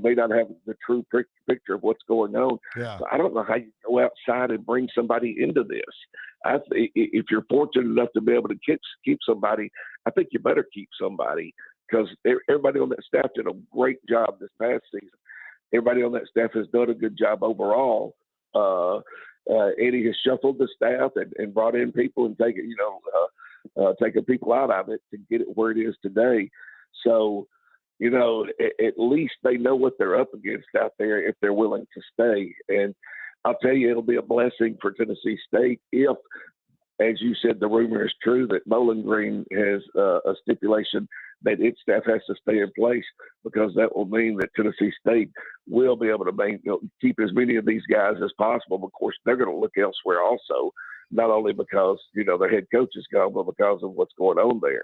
may not have the true picture of what's going on. Yeah. So I don't know how you go outside and bring somebody into this. If you're fortunate enough to be able to keep somebody, I think you better keep somebody because everybody on that staff did a great job this past season. Everybody on that staff has done a good job overall. Eddie has shuffled the staff and brought in people and taken people out of it to get it where it is today. So, at least they know what they're up against out there if they're willing to stay. And I'll tell you, it'll be a blessing for Tennessee State if, as you said, the rumor is true that Bowling Green has a stipulation that its staff has to stay in place, because that will mean that Tennessee State will be able to keep as many of these guys as possible. Of course, they're going to look elsewhere also, not only because, their head coach is gone, but because of what's going on there.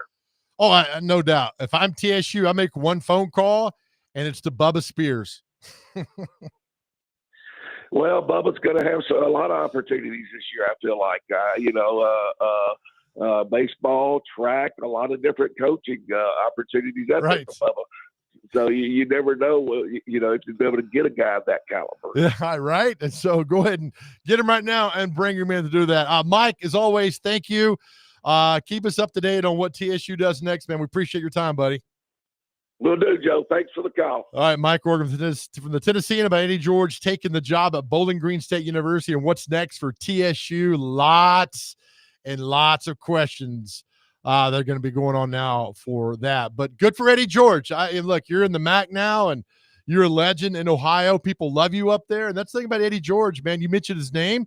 Oh, no doubt. If I'm TSU, I make one phone call, and it's to Bubba Spears. Well, Bubba's going to have a lot of opportunities this year, I feel like. Baseball, track, a lot of different coaching opportunities out there for Bubba. So you never know, if you'll be able to get a guy of that caliber. Yeah, right. And so go ahead and get him right now and bring him in to do that. Mike, as always, thank you. Keep us up to date on what TSU does next, man. We appreciate your time, buddy. Will do, Joe. Thanks for the call. All right, Mike Organ from the Tennessean about Eddie George taking the job at Bowling Green State University and what's next for TSU. Lots and lots of questions that are going to be going on now for that. But good for Eddie George. Look, you're in the MAC now, and you're a legend in Ohio. People love you up there. And that's the thing about Eddie George, man. You mentioned his name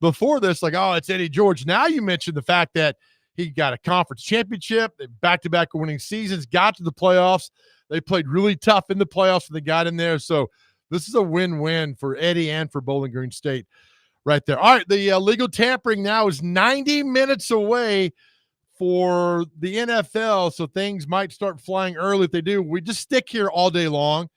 before this, like, oh, it's Eddie George. Now you mentioned the fact that he got a conference championship, back-to-back winning seasons, got to the playoffs. They played really tough in the playoffs and they got in there. So this is a win-win for Eddie and for Bowling Green State right there. All right, the legal tampering now is 90 minutes away for the NFL, so things might start flying early. If they do, we just stick here all day long.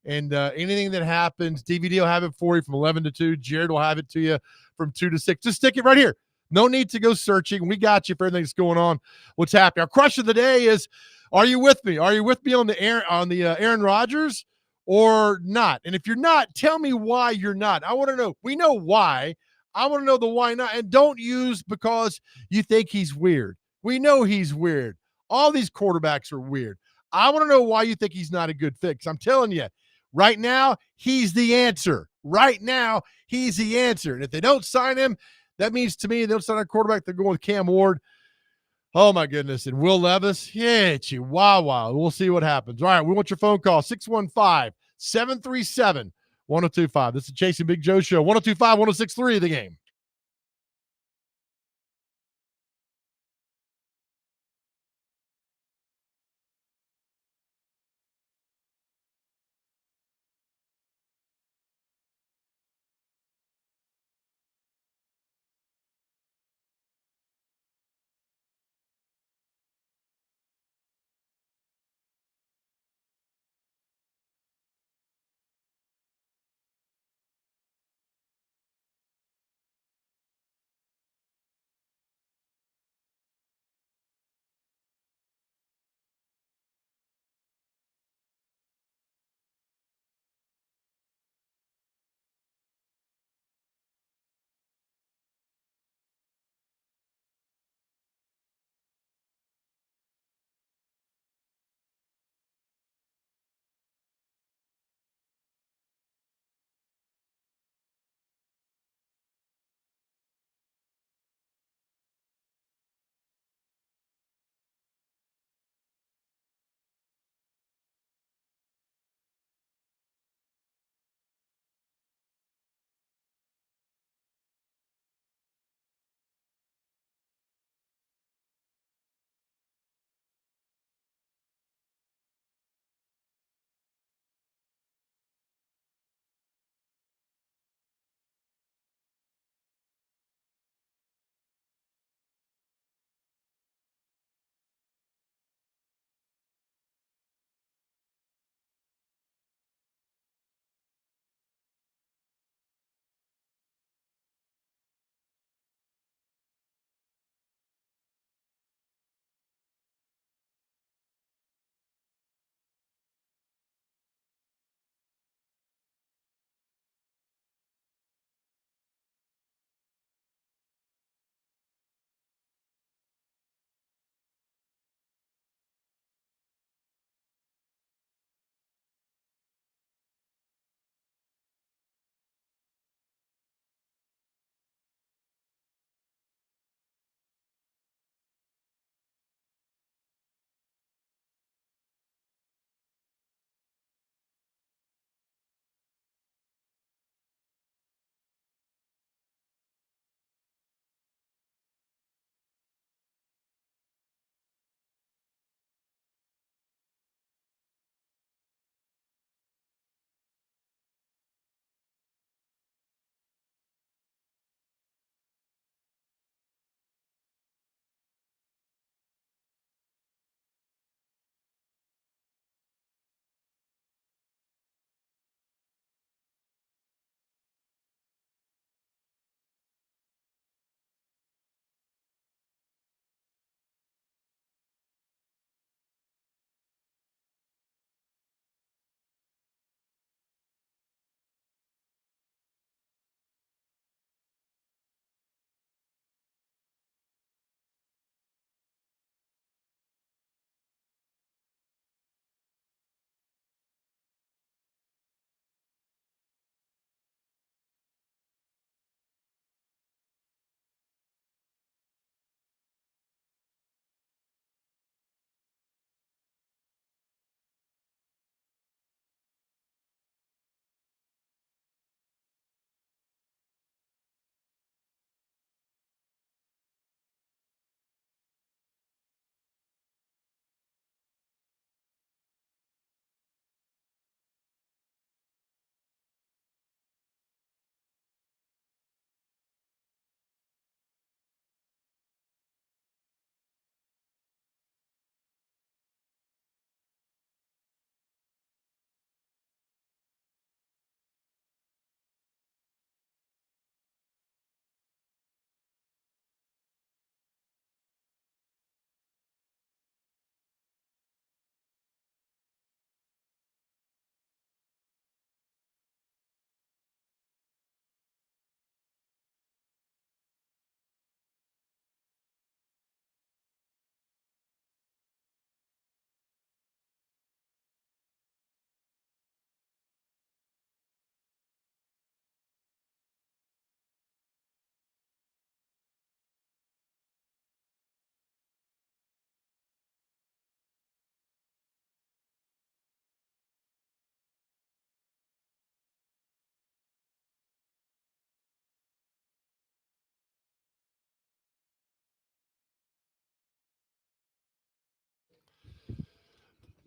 And anything that happens, DVD will have it for you from 11 to 2. Jared will have it to you from 2 to 6. Just stick it right here. No need to go searching. We got you for everything that's going on. What's happening? Our question of the day is, are you with me? Are you with me on the Aaron Rodgers or not? And if you're not, tell me why you're not. I want to know. We know why. I want to know the why not. And don't use because you think he's weird. We know he's weird. All these quarterbacks are weird. I want to know why you think he's not a good fit. Because I'm telling you, right now, he's the answer. Right now, he's the answer. And if they don't sign him, that means to me, they don't sign a quarterback. They're going with Cam Ward. Oh, my goodness. And Will Levis, yeah, chihuahua. We'll see what happens. All right, we want your phone call, 615-737-1025. This is Chasing Big Joe Show, 1025-1063, The Game.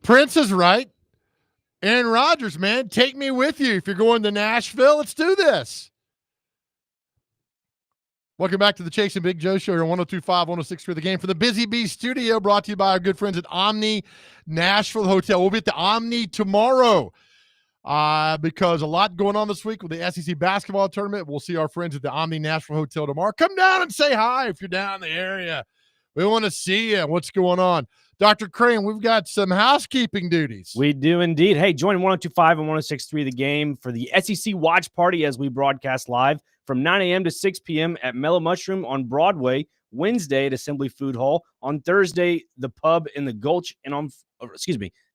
Prince is right. Aaron Rodgers, man, take me with you. If you're going to Nashville, let's do this. Welcome back to the Chase and Big Joe Show here on 102.5, 106.3 The Game from the Busy Bee Studio, brought to you by our good friends at Omni Nashville Hotel. We'll be at the Omni tomorrow because a lot going on this week with the SEC basketball tournament. We'll see our friends at the Omni Nashville Hotel tomorrow. Come down and say hi if you're down in the area. We want to see you. What's going on? Dr. Crane, we've got some housekeeping duties. We do indeed. Hey, join 102.5 and 106.3 The Game for the SEC Watch Party as we broadcast live from 9 a.m. to 6 p.m. at Mellow Mushroom on Broadway, Wednesday at Assembly Food Hall, on Thursday, the Pub in the Gulch, and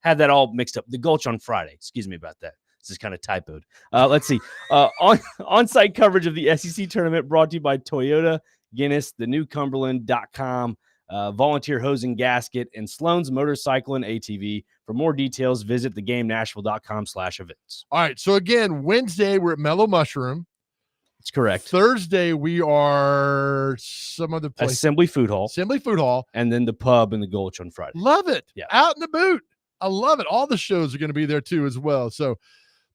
had that all mixed up. The Gulch on Friday. Excuse me about that. This is kind of typoed. Let's see. On-site coverage of the SEC tournament brought to you by Toyota, Guinness, thenewcumberland.com, Volunteer Hose and Gasket, and Sloan's Motorcycle and ATV. For more details, visit thegamenashville.com/events. All right. So, again, Wednesday, we're at Mellow Mushroom. That's correct. Thursday, we are some other place. Assembly Food Hall. And then the Pub in the Gulch on Friday. Love it. Yeah. Out in the boot. I love it. All the shows are going to be there, too, as well. So,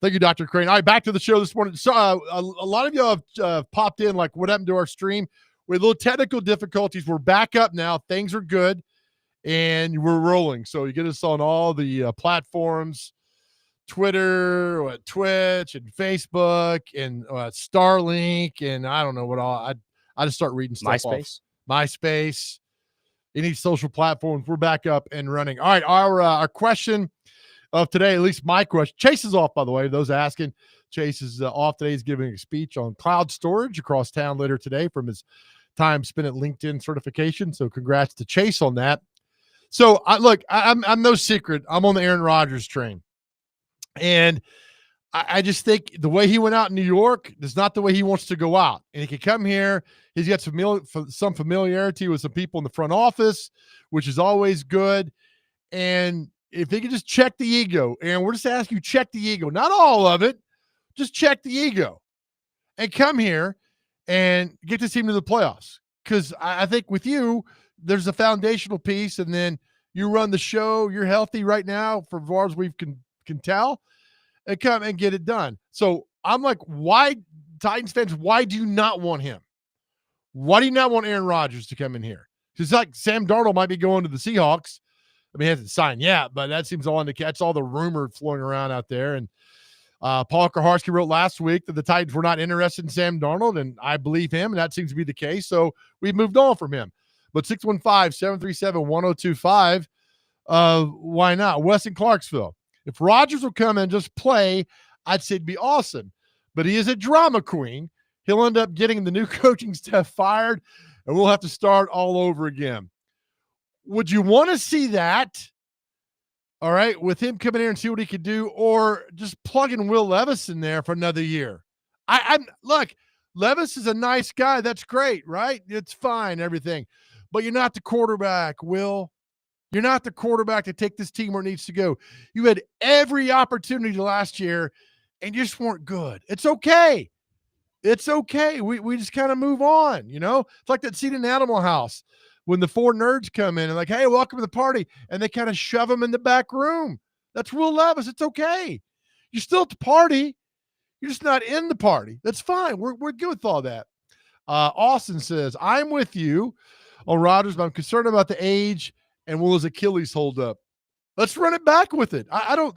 thank you, Dr. Crane. All right, back to the show this morning. So, a lot of y'all have popped in, like, what happened to our stream? We had little technical difficulties. We're back up now. Things are good, and we're rolling. So, you get us on all the platforms, Twitter, Twitch, and Facebook, and Starlink, and I don't know what all. I just start reading stuff MySpace, any social platforms. We're back up and running. All right, our question of today, at least my question. Chase is off, by the way. Those asking, Chase is off today. He's giving a speech on cloud storage across town later today from his time spent at LinkedIn certification. So congrats to Chase on that. So I'm no secret. I'm on the Aaron Rodgers train. And I just think the way he went out in New York is not the way he wants to go out. And he can come here. He's got some familiarity with some people in the front office, which is always good. And if they could just check the ego, and we're just asking you, check the ego, not all of it, just check the ego and come here and get this team to the playoffs. Because I think with you, there's a foundational piece, and then you run the show. You're healthy right now, for as far as we can tell, and come and get it done. So I'm like, why, Titans fans, why do you not want him? Why do you not want Aaron Rodgers to come in here? Because like Sam Darnold might be going to the Seahawks. I mean, he hasn't signed yet, but that seems all in the catch. All the rumor flowing around out there. And Paul Kuharsky wrote last week that the Titans were not interested in Sam Darnold, and I believe him, and that seems to be the case. So we've moved on from him. But 615-737-1025, why not? Wes in Clarksville. If Rodgers will come and just play, I'd say it'd be awesome. But he is a drama queen. He'll end up getting the new coaching staff fired, and we'll have to start all over again. Would you want to see that? All right, with him coming here and see what he could do, or just plugging Will Levis in there for another year? Look, Levis is a nice guy. That's great, right? It's fine, everything. But you're not the quarterback, Will. You're not the quarterback to take this team where it needs to go. You had every opportunity last year, and you just weren't good. It's okay. It's okay. We just kind of move on, you know? It's like that scene in Animal House when the four nerds come in and like, hey, welcome to the party, and they kind of shove them in the back room. That's Will Levis. It's okay. You're still at the party. You're just not in the party. That's fine. We're good with all that. Austin says, I'm with you on Rodgers, but I'm concerned about the age and will his Achilles hold up? Let's run it back with it. I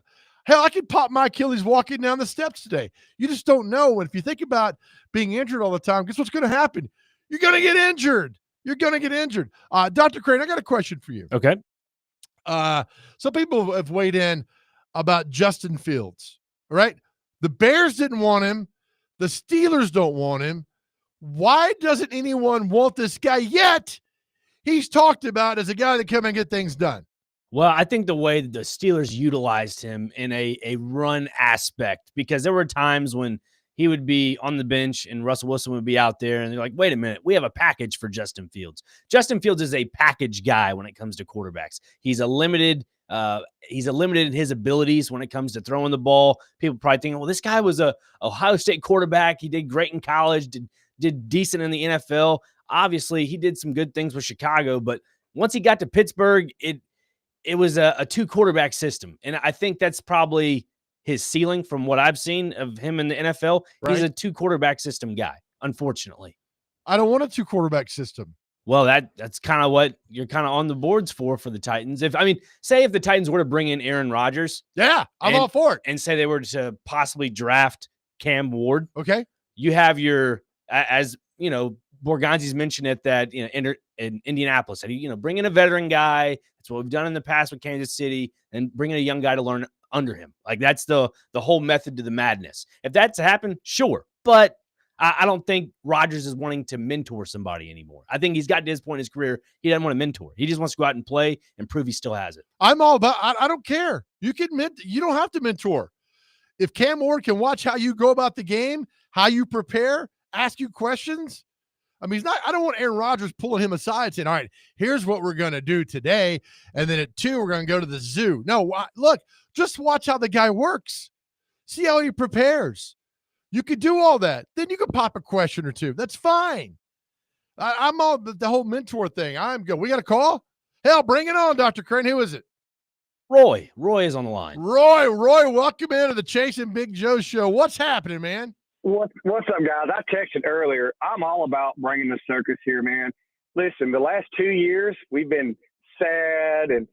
could pop my Achilles walking down the steps today. You just don't know. And if you think about being injured all the time, guess what's going to happen? You're going to get injured. Dr. Crane, I got a question for you. Okay. Some people have weighed in about Justin Fields, right? The Bears didn't want him. The Steelers don't want him. Why doesn't anyone want this guy yet? He's talked about as a guy that come and get things done. Well, I think the way that the Steelers utilized him in a run aspect, because there were times when he would be on the bench and Russell Wilson would be out there and they're like, wait a minute, we have a package for Justin Fields. Justin Fields is a package guy when it comes to quarterbacks. He's a limited in his abilities when it comes to throwing the ball. People probably think, well, this guy was a Ohio State quarterback. He did great in college, did decent in the NFL. Obviously, he did some good things with Chicago, but once he got to Pittsburgh, it was a 2-quarterback system. And I think that's probably his ceiling from what I've seen of him in the NFL. He's Right. a 2-quarterback system guy, unfortunately. I don't want a 2-quarterback system. Well, that's kind of what you're kind of on the boards for the Titans. Say if the Titans were to bring in Aaron Rodgers. Yeah, I'm all for it. And say they were to possibly draft Cam Ward. Okay. You have as you know, Borgonzi's mentioned it that, in Indianapolis, that bring in a veteran guy. That's what we've done in the past with Kansas City, and bring in a young guy to learn under him. Like, that's the whole method to the madness. If that's to happen, sure. But I don't think Rodgers is wanting to mentor somebody anymore. I think he's gotten to his point in his career. He doesn't want to mentor. He just wants to go out and play and prove he still has it. I'm all about, I don't care. You don't have to mentor. If Cam Ward can watch how you go about the game, how you prepare, ask you questions. I mean, I don't want Aaron Rodgers pulling him aside saying, all right, here's what we're going to do today. And then at 2, we're going to go to the zoo. No, look, just watch how the guy works. See how he prepares. You could do all that. Then you could pop a question or two. That's fine. I'm all the whole mentor thing. I'm good. We got a call? Hell, bring it on, Dr. Crane. Who is it? Roy is on the line. Roy, welcome into the Chasing Big Joe show. What's happening, man? What's up, guys? I texted earlier. I'm all about bringing the circus here, man. Listen, the last 2 years, we've been sad and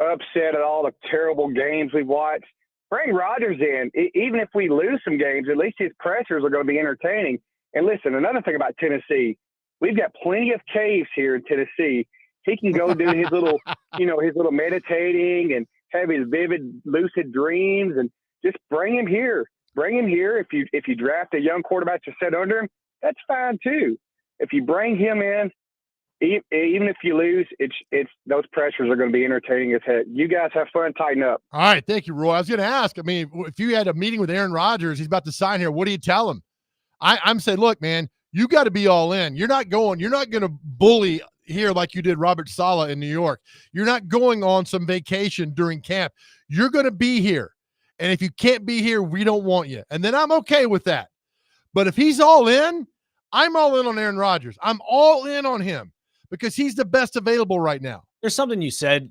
upset at all the terrible games we've watched. Bring Rodgers in. Even if we lose some games, at least his pressures are going to be entertaining. And listen, another thing about Tennessee, we've got plenty of caves here in Tennessee. He can go do his little, his little meditating and have his vivid, lucid dreams, and just bring him here. Bring him here. If you draft a young quarterback to sit under him, that's fine too. If you bring him in, even if you lose, it's those pressures are going to be entertaining as heck. You guys have fun. Tighten up. All right, thank you, Roy. I was going to ask. I mean, if you had a meeting with Aaron Rodgers, he's about to sign here. What do you tell him? I'm saying, look, man, you got to be all in. You're not going to bully here like you did Robert Saleh in New York. You're not going on some vacation during camp. You're going to be here. And if you can't be here, we don't want you. And then I'm okay with that. But if he's all in, I'm all in on Aaron Rodgers. I'm all in on him because he's the best available right now. There's something you said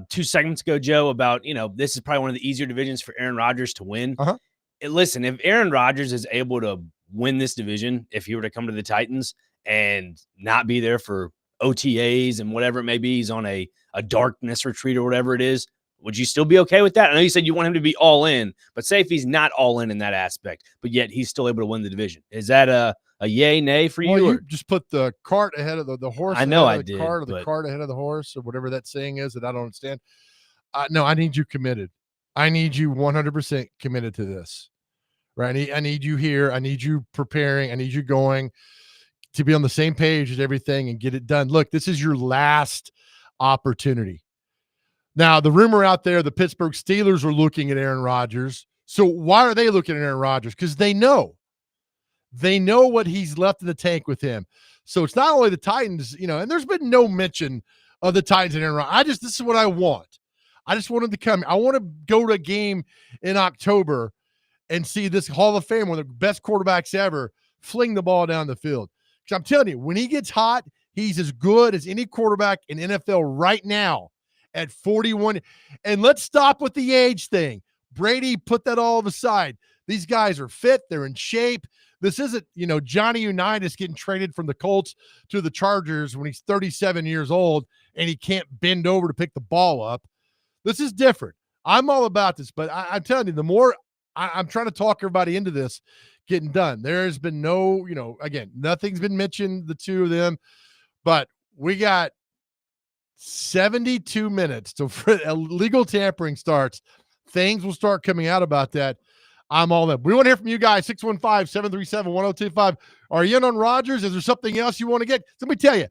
2 segments ago, Joe, about, this is probably one of the easier divisions for Aaron Rodgers to win. Uh-huh. Listen, if Aaron Rodgers is able to win this division, if he were to come to the Titans and not be there for OTAs and whatever it may be, he's on a darkness retreat or whatever it is, would you still be okay with that? I know you said you want him to be all in, but say if he's not all in that aspect, but yet he's still able to win the division. Is that a yay, nay for you? Well, you just put the cart ahead of the horse. I know I did. Cart, or the cart ahead of the horse, or whatever that saying is that I don't understand. No, I need you committed. I need you 100% committed to this. Right? I need you here. I need you preparing. I need you going to be on the same page as everything and get it done. Look, this is your last opportunity. Now, the rumor out there, the Pittsburgh Steelers are looking at Aaron Rodgers. So why are they looking at Aaron Rodgers? Because they know what he's left in the tank with him. So it's not only the Titans, and there's been no mention of the Titans and Aaron Rodgers. This is what I want. I just wanted to come. I want to go to a game in October and see this Hall of Fame, one of the best quarterbacks ever, fling the ball down the field. Because I'm telling you, when he gets hot, he's as good as any quarterback in NFL right now at 41. And let's stop with the age thing. Brady, put that all aside. These guys are fit. They're in shape. This isn't, Johnny Unitas getting traded from the Colts to the Chargers when he's 37 years old and he can't bend over to pick the ball up. This is different. I'm all about this, but I'm telling you, the more I'm trying to talk everybody into this getting done. There has been no, again, nothing's been mentioned, the two of them, but we got 72 minutes till legal tampering starts. Things will start coming out about that. I'm all in. We want to hear from you guys. 615-737-1025. Are you in on Rodgers? Is there something else you want to get? Let me tell you,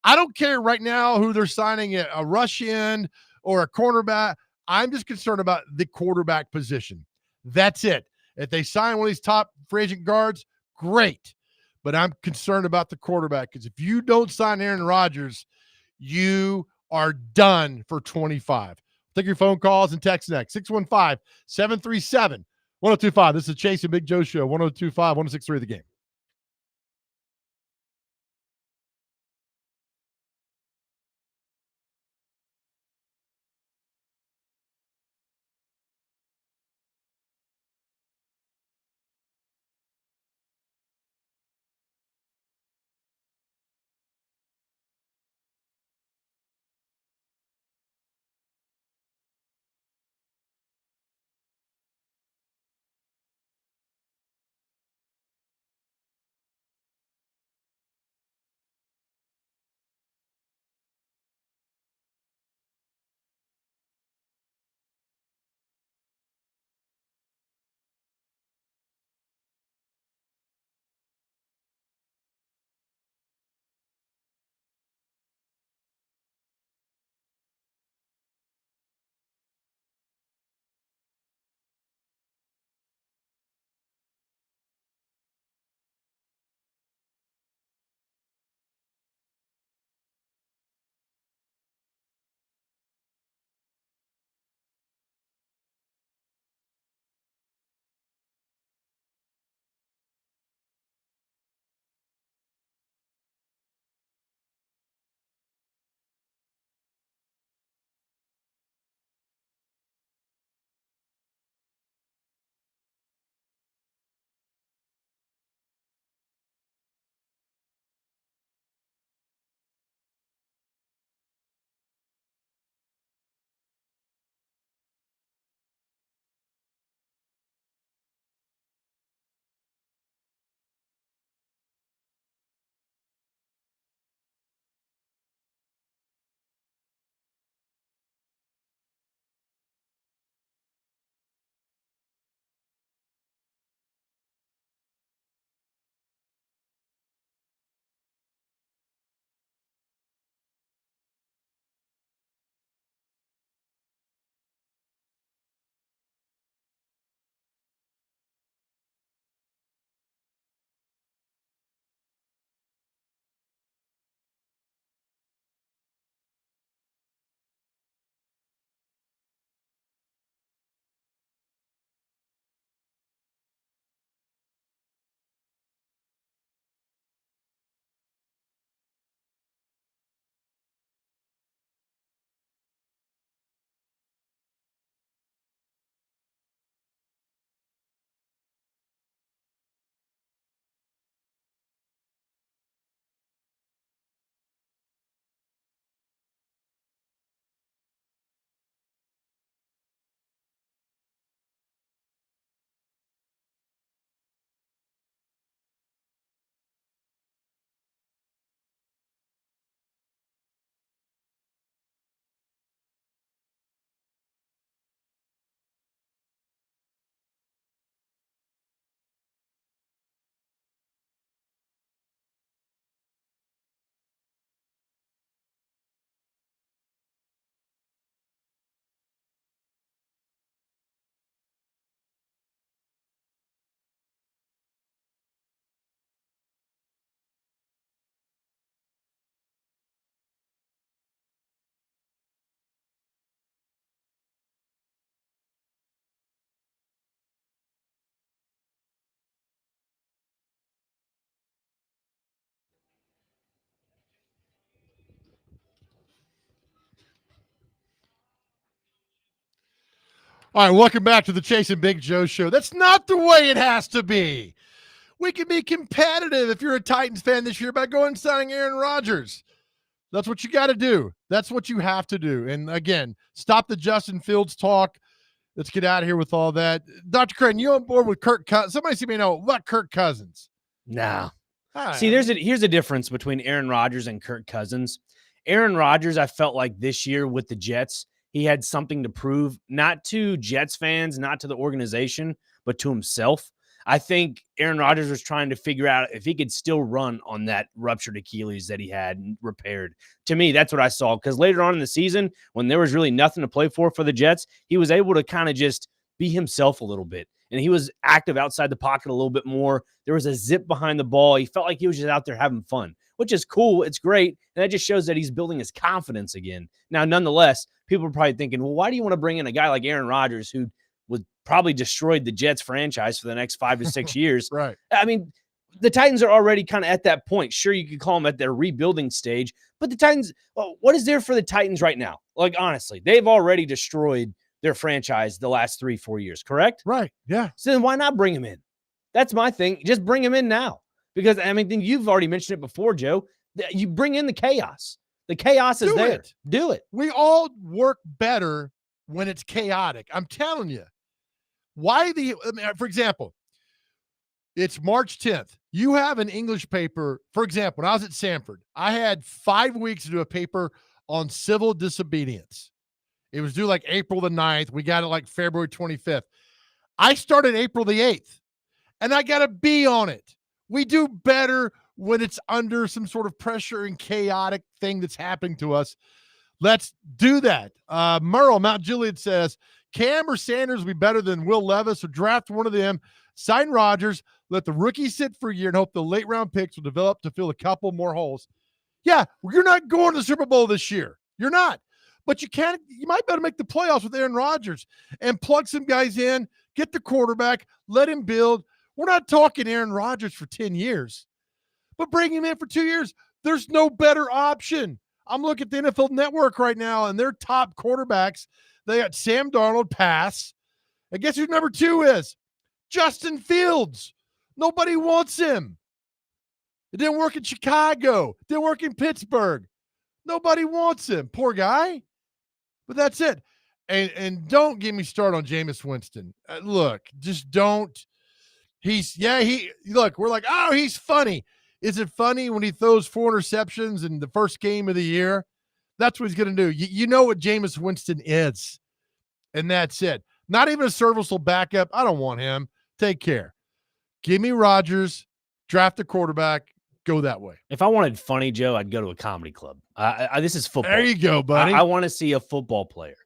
I don't care right now who they're signing, a rush end or a cornerback. I'm just concerned about the quarterback position. That's it. If they sign one of these top free agent guards, great. But I'm concerned about the quarterback because if you don't sign Aaron Rodgers, you are done for 25. Take your phone calls and text next. 615-737-1025. This is the Chasing Big Joe Show, 1025, 1063 The Game. All right, welcome back to the Chase and Big Joe show. That's not the way it has to be. We can be competitive if you're a Titans fan this year by going and signing Aaron Rodgers. That's what you got to do. That's what you have to do. And again, stop the Justin Fields talk. Let's get out of here with all that. Dr. Creighton, you on board with Kirk Cousins? Somebody see me know what Kirk Cousins. No. Right. See, here's a difference between Aaron Rodgers and Kirk Cousins. Aaron Rodgers, I felt like this year with the Jets, he had something to prove, not to Jets fans, not to the organization, but to himself. I think Aaron Rodgers was trying to figure out if he could still run on that ruptured Achilles that he had repaired. To me, that's what I saw, because later on in the season, when there was really nothing to play for the Jets, he was able to kind of just be himself a little bit. And he was active outside the pocket a little bit more. There was a zip behind the ball. He felt like he was just out there having fun, which is cool. It's great. And that just shows that he's building his confidence again. Now, nonetheless, people are probably thinking, well, why do you want to bring in a guy like Aaron Rodgers who would probably destroyed the Jets franchise for the next 5 to 6 years? Right. I mean, the Titans are already kind of at that point. Sure, you could call them at their rebuilding stage, but the Titans, what is there for the Titans right now? Like, honestly, they've already destroyed their franchise the last 3-4 years, correct? Right. Yeah. So then why not bring him in? That's my thing. Just bring him in now. Because, I mean, you've already mentioned it before, Joe. You bring in the chaos. The chaos is there. Do it. We all work better when it's chaotic. I'm telling you. For example, it's March 10th. You have an English paper. For example, when I was at Samford, I had 5 weeks to do a paper on civil disobedience. It was due like April the 9th. We got it like February 25th. I started April the 8th, and I got a B on it. We do better when it's under some sort of pressure and chaotic thing that's happening to us. Let's do that. Merle, Mount Juliet says, Cam or Sanders will be better than Will Levis, so draft one of them, sign Rodgers, let the rookie sit for a year, and hope the late round picks will develop to fill a couple more holes. Yeah, you're not going to the Super Bowl this year. You're not. But you might better make the playoffs with Aaron Rodgers and plug some guys in, get the quarterback, let him build. We're not talking Aaron Rodgers for 10 years, but bring him in for 2 years. There's no better option. I'm looking at the NFL Network right now, and their top quarterbacks, they got Sam Darnold, pass. And guess who number 2 is? Justin Fields. Nobody wants him. It didn't work in Chicago. It didn't work in Pittsburgh. Nobody wants him. Poor guy. But that's it. And don't get me started on Jameis Winston. Look, just don't. We're like, oh, he's funny. Is it funny when he throws 4 interceptions in the first game of the year? That's what he's going to do. You know what Jameis Winston is, and that's it. Not even a serviceable backup. I don't want him. Take care. Give me Rodgers, draft a quarterback, go that way. If I wanted funny, Joe, I'd go to a comedy club. This is football. There you go, buddy. I want to see a football player.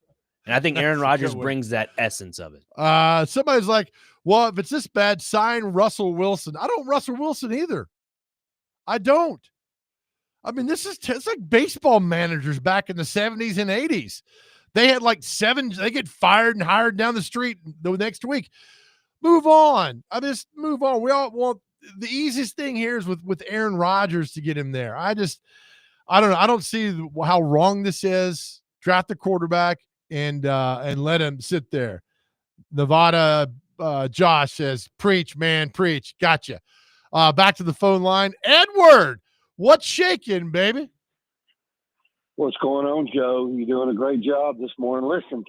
And I think Aaron Rodgers brings that essence of it. Somebody's like, well, if it's this bad, sign Russell Wilson. I don't Russell Wilson either. I don't. I mean, it's like baseball managers back in the 70s and 80s. They had like 7, they get fired and hired down the street the next week. Move on. Move on. We all want the easiest thing here is with Aaron Rodgers to get him there. I don't know. I don't see how wrong this is. Draft the quarterback and let him sit there. Nevada Josh says, preach, man, preach. Gotcha. Back to the phone line. Edward, what's shaking, baby? What's going on, Joe? You're doing a great job this morning. Listen,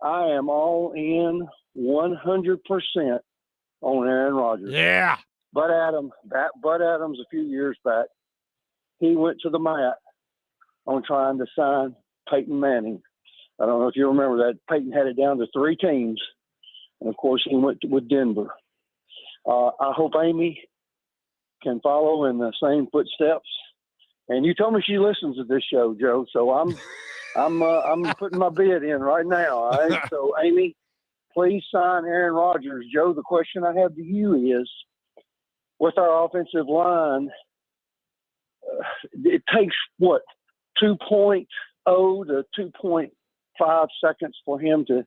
I am all in 100% on Aaron Rodgers. Yeah. Bud Adams, a few years back, he went to the mat on trying to sign Peyton Manning. I don't know if you remember that. Peyton had it down to 3 teams, and of course he went with Denver. I hope Amy can follow in the same footsteps. And you told me she listens to this show, Joe. So I'm putting my bid in right now. All right. So Amy, please sign Aaron Rodgers. Joe, the question I have to you is, with our offensive line, it takes what, 2.0 to 2.5 seconds for him to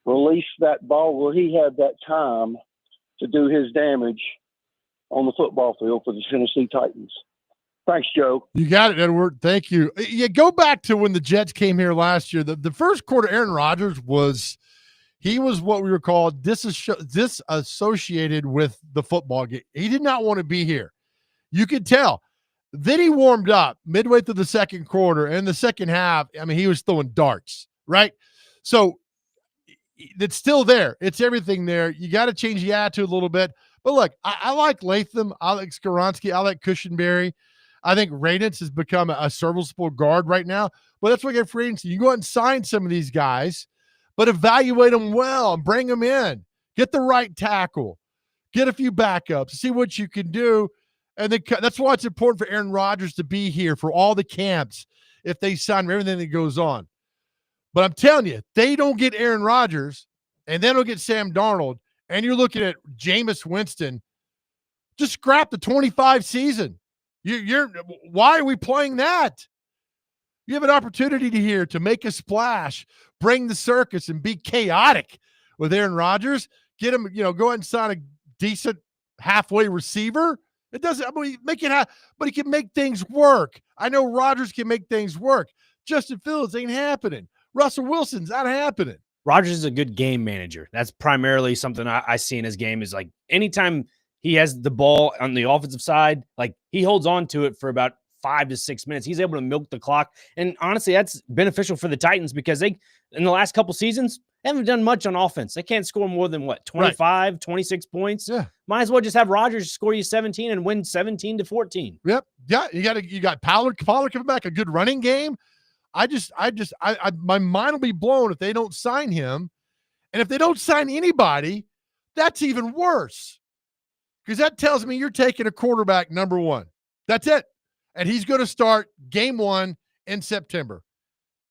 release that ball. Will he have that time to do his damage on the football field for the Tennessee Titans? Thanks, Joe. You got it, Edward. Thank you. Yeah, go back to when the Jets came here last year. The first quarter, Aaron Rodgers He was what we were called disassociated with the football game. He did not want to be here. You could tell. Then he warmed up midway through the second quarter. And in the second half, I mean, he was throwing darts, right? So it's still there. It's everything there. You got to change the attitude a little bit. But look, I like Latham. I like Skoronski. I like Cushenberry. I think Raditz has become a serviceable guard right now. But that's what I get free agency. You go out and sign some of these guys, but evaluate them well and bring them in. Get the right tackle. Get a few backups. See what you can do. And then that's why it's important for Aaron Rodgers to be here for all the camps if they sign everything that goes on. But I'm telling you, they don't get Aaron Rodgers and they don't get Sam Darnold, and you're looking at Jameis Winston, just scrap the 25 season. Why are we playing that? You have an opportunity here to make a splash, bring the circus, and be chaotic with Aaron Rodgers. Get him, go ahead and sign a decent halfway receiver. It doesn't, make it but he can make things work. I know Rodgers can make things work. Justin Fields ain't happening. Russell Wilson's not happening. Rodgers is a good game manager. That's primarily something I see in his game is like anytime he has the ball on the offensive side, like he holds on to it for about 5 to 6 minutes. He's able to milk the clock. And honestly, that's beneficial for the Titans because they, in the last couple seasons, haven't done much on offense. They can't score more than 25, right, 26 points. Yeah. Might as well just have Rodgers score you 17 and win 17-14. Yep. Yeah. You got Pollard coming back, a good running game. My mind will be blown if they don't sign him. And if they don't sign anybody, that's even worse. Because that tells me you're taking a quarterback number one. That's it. And he's going to start game 1 in September.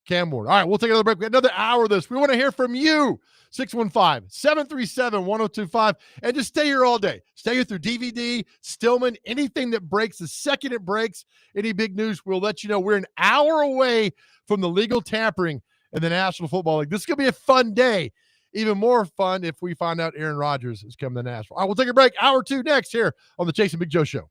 Cam Ward. All right, we'll take another break. We got another hour of this. We want to hear from you. 615-737-1025. And just stay here all day. Stay here through DVD, Stillman, anything that breaks. The second it breaks, any big news, we'll let you know. We're an hour away from the legal tampering in the National Football League. This is going to be a fun day. Even more fun if we find out Aaron Rodgers is coming to Nashville. All right, we'll take a break. Hour 2 next here on the Jason Big Joe Show.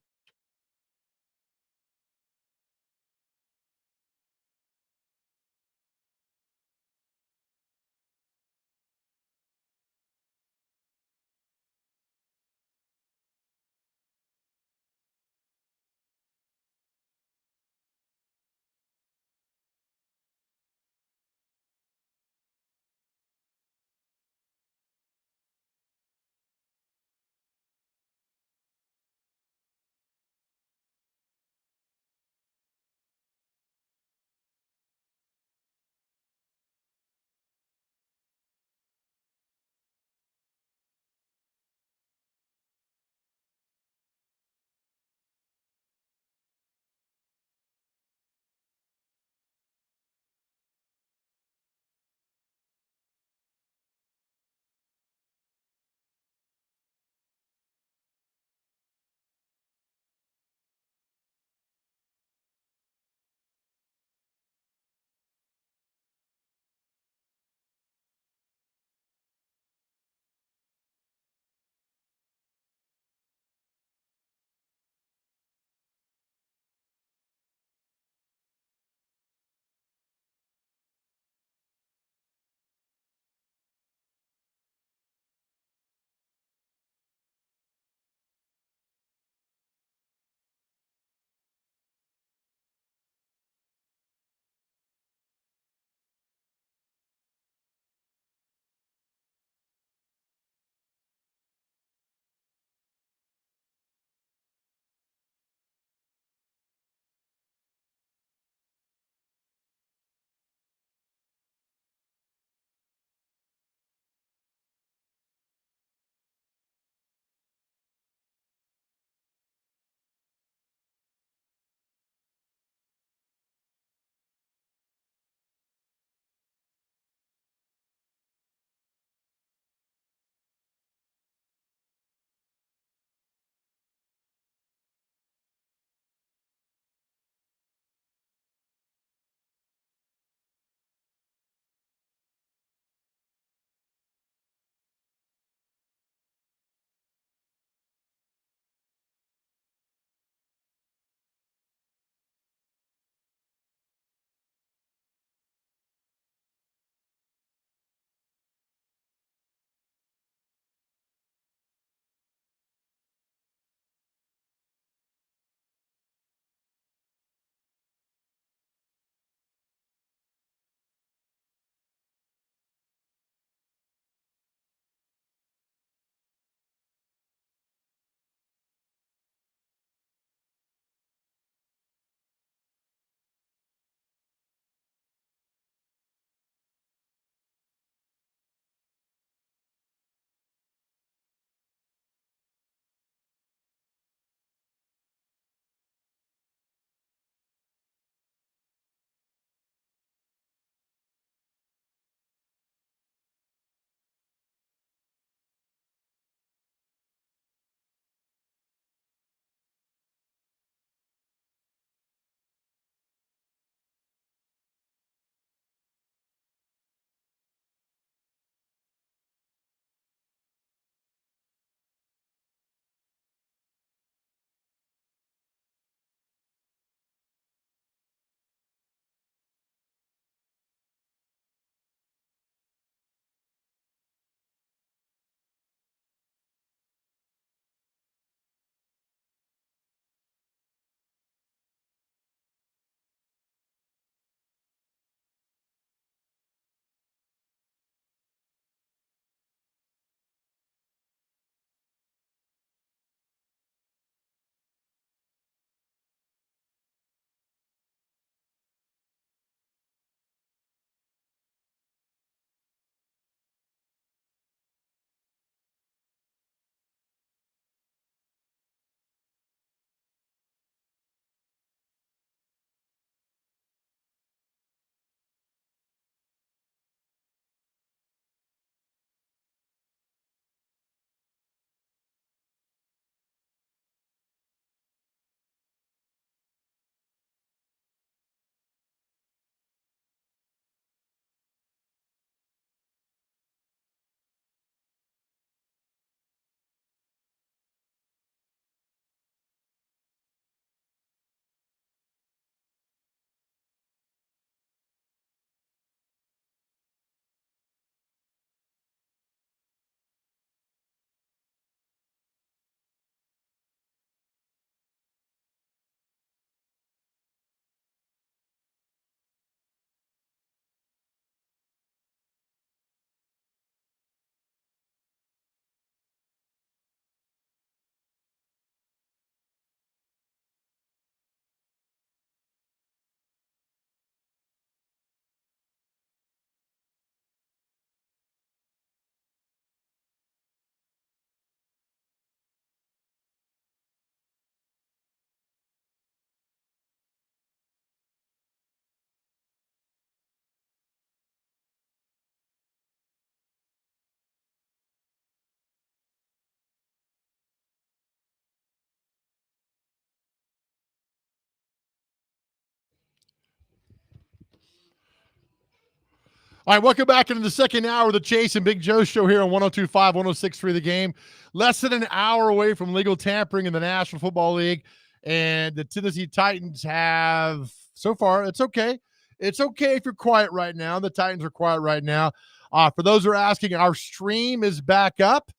All right, welcome back into the second hour of the Chase and Big Joe show here on 102.5, 106.3 The Game. Less than an hour away from legal tampering in the National Football League. And the Tennessee Titans have, so far, it's okay. It's okay if you're quiet right now. The Titans are quiet right now. For those who are asking, our stream is back up.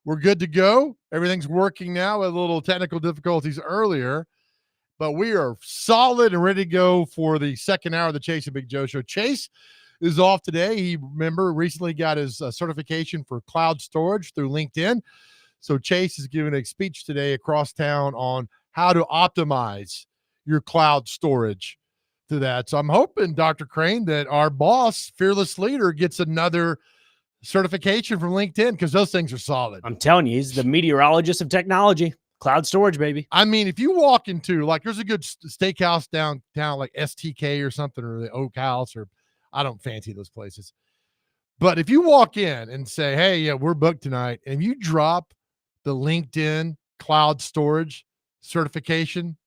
We're good to go. Everything's working now with a little technical difficulties earlier. But we are solid and ready to go for the second hour of the Chase and Big Joe show. Chase is off today. He, remember, recently got his certification for cloud storage through LinkedIn. So Chase is giving a speech today across town on how to optimize your cloud storage through that. So I'm hoping, Dr. Crane, that our boss, Fearless Leader, gets another certification from LinkedIn because those things are solid. I'm telling you, he's the meteorologist of technology. Cloud storage, baby. I mean, if you walk into, like, there's a good steakhouse downtown, like STK or something, or the Oak House, or I don't fancy those places. But if you walk in and say, hey, yeah, we're booked tonight, and you drop the LinkedIn cloud storage certification,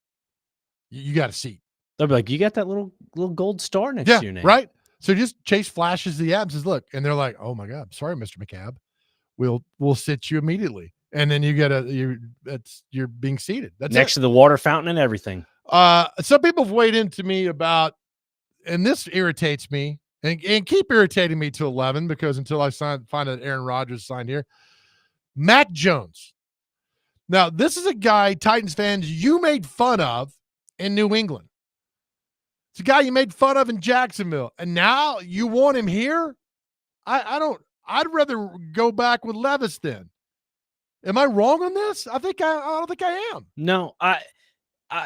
you got a seat. They'll be like, you got that little gold star next to your name. Right? So just Chase flashes the app and says, look, and they're like, oh my God, sorry, Mr. McCabe. We'll sit you immediately. And then you get you're being seated. That's next to the water fountain and everything. Some people have weighed into me about, and this irritates me and keep irritating me to 11 because until I find out Aaron Rodgers signed here. Mac Jones. Now, this is a guy, Titans fans, you made fun of in New England. It's a guy you made fun of in Jacksonville. And now you want him here? I'd rather go back with Levis then. Am I wrong on this? I don't think I am. No,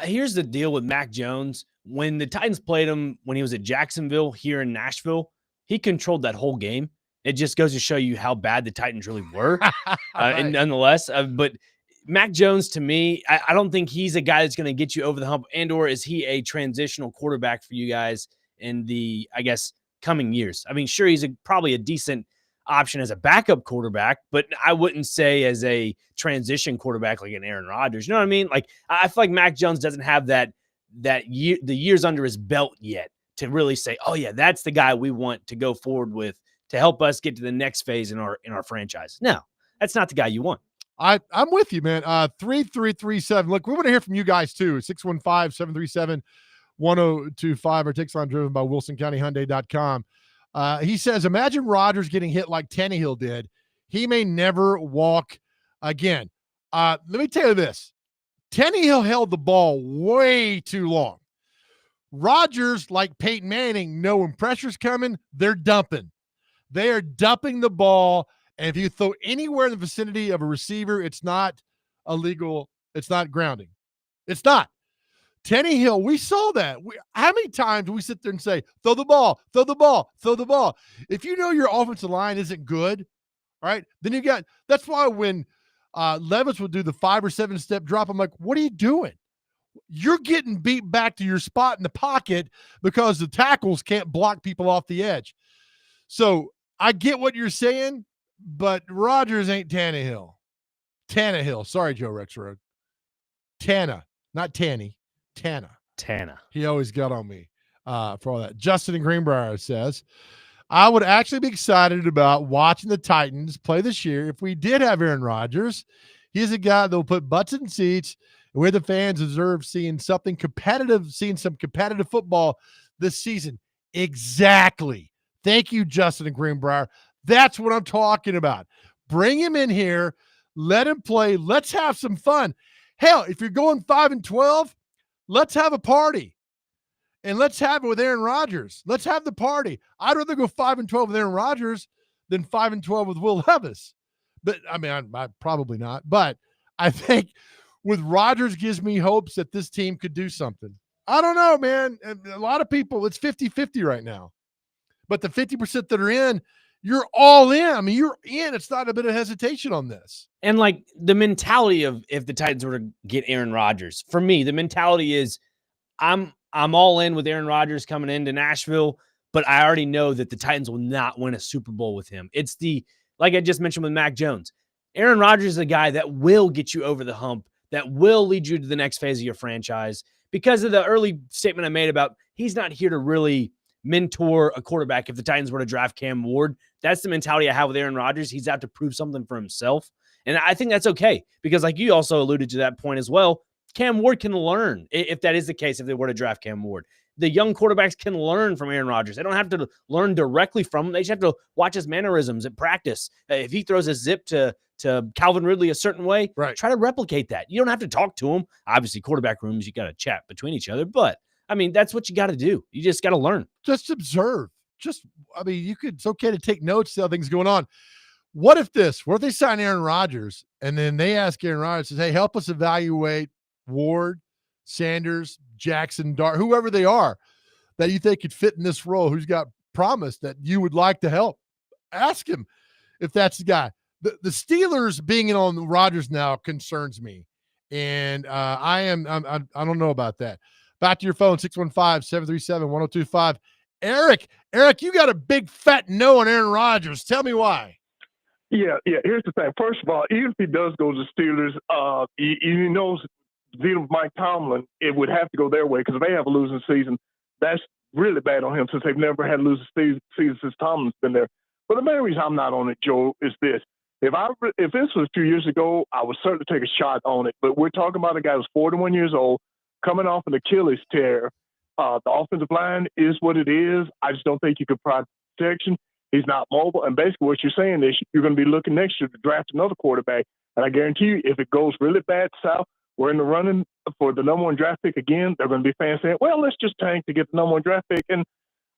here's the deal with Mac Jones. When the Titans played him when he was at Jacksonville here in Nashville, he controlled that whole game. It just goes to show you how bad the Titans really were. Right. And nonetheless, but Mac Jones, to me, I don't think he's a guy that's going to get you over the hump, and or is he a transitional quarterback for you guys in the, I guess, coming years? I mean, sure, he's probably a decent option as a backup quarterback, but I wouldn't say as a transition quarterback like an Aaron Rodgers. You know what I mean? Like, I feel like Mac Jones doesn't have the years under his belt yet to really say, oh yeah, that's the guy we want to go forward with to help us get to the next phase in our franchise. No, that's not the guy you want. I'm with you, man. 3337. Look, we want to hear from you guys too. 615-737-1025. Our text line driven by WilsonCountyHyundai.com. He says, imagine Rodgers getting hit like Tannehill did. He may never walk again. Let me tell you this. Tannehill held the ball way too long. Rodgers, like Peyton Manning, know when pressure's coming, they're dumping. They are dumping the ball. And if you throw anywhere in the vicinity of a receiver, it's not illegal. It's not grounding. It's not. Tannehill, we saw that. How many times do we sit there and say, throw the ball, throw the ball, throw the ball? If you know your offensive line isn't good, all right, then that's why when Levis would do the 5 or 7 step drop, I'm like, what are you doing? You're getting beat back to your spot in the pocket because the tackles can't block people off the edge. So I get what you're saying, but Rodgers ain't Tannehill. Sorry, Joe Rexroad. Tana, not Tanny. Tana. He always got on me for all that. Justin in Greenbrier says, I would actually be excited about watching the Titans play this year if we did have Aaron Rodgers. He's a guy that will put butts in seats, and where the fans deserve seeing some competitive football this season. Exactly. Thank you, Justin in Greenbrier. That's what I'm talking about. Bring him in here. Let him play. Let's have some fun. Hell, if you're going 5-12, let's have a party. And let's have it with Aaron Rodgers. Let's have the party. I'd rather go 5-12 with Aaron Rodgers than 5-12 with Will Levis. But I mean, I probably not. But I think with Rodgers gives me hopes that this team could do something. I don't know, man. A lot of people, it's 50-50 right now. But the 50% that are in, you're all in. I mean, you're in. It's not a bit of hesitation on this. And like the mentality of if the Titans were to get Aaron Rodgers, for me, the mentality is I'm all in with Aaron Rodgers coming into Nashville, but I already know that the Titans will not win a Super Bowl with him. It's like I just mentioned with Mac Jones. Aaron Rodgers is a guy that will get you over the hump, that will lead you to the next phase of your franchise because of the early statement I made about he's not here to really mentor a quarterback if the Titans were to draft Cam Ward. That's the mentality I have with Aaron Rodgers. He's out to prove something for himself. And I think that's okay because, like you also alluded to that point as well, Cam Ward can learn if that is the case, if they were to draft Cam Ward. The young quarterbacks can learn from Aaron Rodgers. They don't have to learn directly from him. They just have to watch his mannerisms at practice. If he throws a zip to Calvin Ridley a certain way, try to replicate that. You don't have to talk to him. Obviously, quarterback rooms, you got to chat between each other. But, I mean, that's what you got to do. You just got to learn. Just observe. It's okay to take notes, see how things going on. What if they sign Aaron Rodgers and then they ask Aaron Rodgers, says, hey, help us evaluate Ward, Sanders, Jackson, Dart, whoever they are that you think could fit in this role, who's got promise that you would like to help. Ask him if that's the guy. The Steelers being in on Rodgers now concerns me. And I don't know about that. Back to your phone, 615-737-1025. Eric, you got a big fat no on Aaron Rodgers. Tell me why. Yeah. Here's the thing. First of all, even if he does go to the Steelers, he knows dealing with Mike Tomlin, it would have to go their way because if they have a losing season, that's really bad on him since they've never had a losing season since Tomlin's been there. But the main reason I'm not on it, Joe, is this. If this was a few years ago, I would certainly take a shot on it. But we're talking about a guy who's 41 years old, coming off an Achilles tear. The offensive line is what it is. I just don't think you could provide protection. He's not mobile. And basically what you're saying is you're going to be looking next year to draft another quarterback. And I guarantee you, if it goes really bad south, we're in the running for the number one draft pick again. There are going to be fans saying, well, let's just tank to get the number one draft pick. And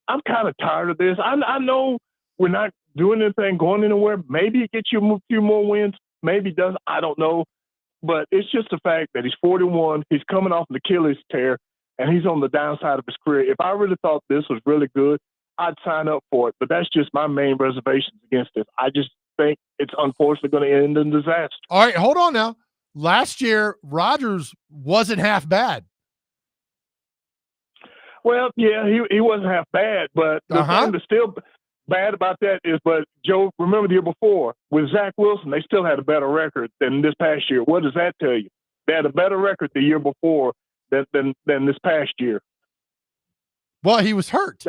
I'm kind of tired of this. I know we're not doing anything, going anywhere. Maybe it gets you a few more wins. Maybe it doesn't. I don't know. But it's just the fact that he's 41. He's coming off an Achilles tear, and he's on the downside of his career. If I really thought this was really good, I'd sign up for it. But that's just my main reservations against this. I just think it's unfortunately going to end in disaster. All right, hold on now. Last year, Rodgers wasn't half bad. Well, yeah, he wasn't half bad, but the thing that's still bad about that is, but Joe, remember the year before with Zach Wilson, they still had a better record than this past year. What does that tell you? They had a better record the year before than this past year. Well, he was hurt.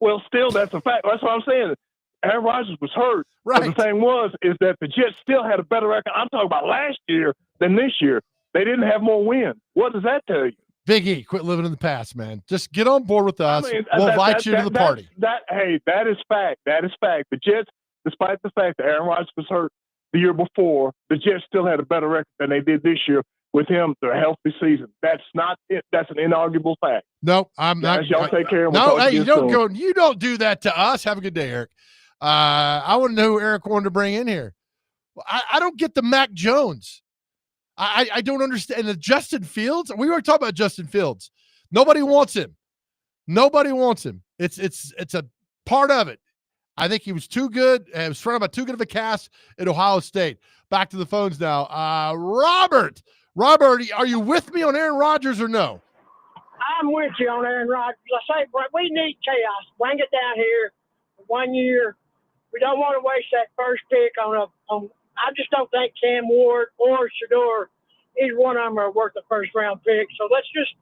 Well, still, that's a fact. That's what I'm saying. Aaron Rodgers was hurt. Right. But the thing is that the Jets still had a better record. I'm talking about last year than this year. They didn't have more wins. What does that tell you? Big E, quit living in the past, man. Just get on board with us. We'll invite you to the party. That is fact. That is fact. The Jets, despite the fact that Aaron Rodgers was hurt the year before, the Jets still had a better record than they did this year with him through a healthy season. That's not it. That's an inarguable fact. No, I'm not. Y'all take care. No, hey, you don't do that to us. Have a good day, Eric. I want to know who Eric wanted to bring in here. I don't get the Mac Jones. I don't understand. And the Justin Fields, we were talking about Justin Fields. Nobody wants him. It's a part of it. I think he was too good. It was surrounded by too good of a cast at Ohio State. Back to the phones now. Robert, are you with me on Aaron Rodgers or no? I'm with you on Aaron Rodgers. I say, we need chaos. Bring it down here for 1 year. We don't want to waste that first pick on I just don't think Cam Ward or Shedeur, either one of them are worth the first round pick. So let's just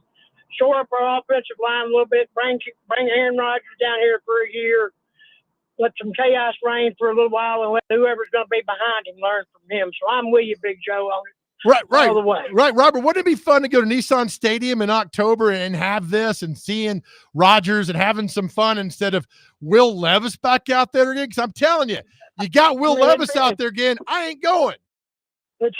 shore up our offensive line a little bit. Bring Aaron Rodgers down here for a year. Let some chaos reign for a little while, and let whoever's going to be behind him learn from him. So I'm with you, Big Joe, on it. Right. All the way. Right, Robert. Wouldn't it be fun to go to Nissan Stadium in October and have this and seeing Rodgers and having some fun instead of Will Levis back out there again? Because I'm telling you, you got Will Levis out there again. I ain't going. It's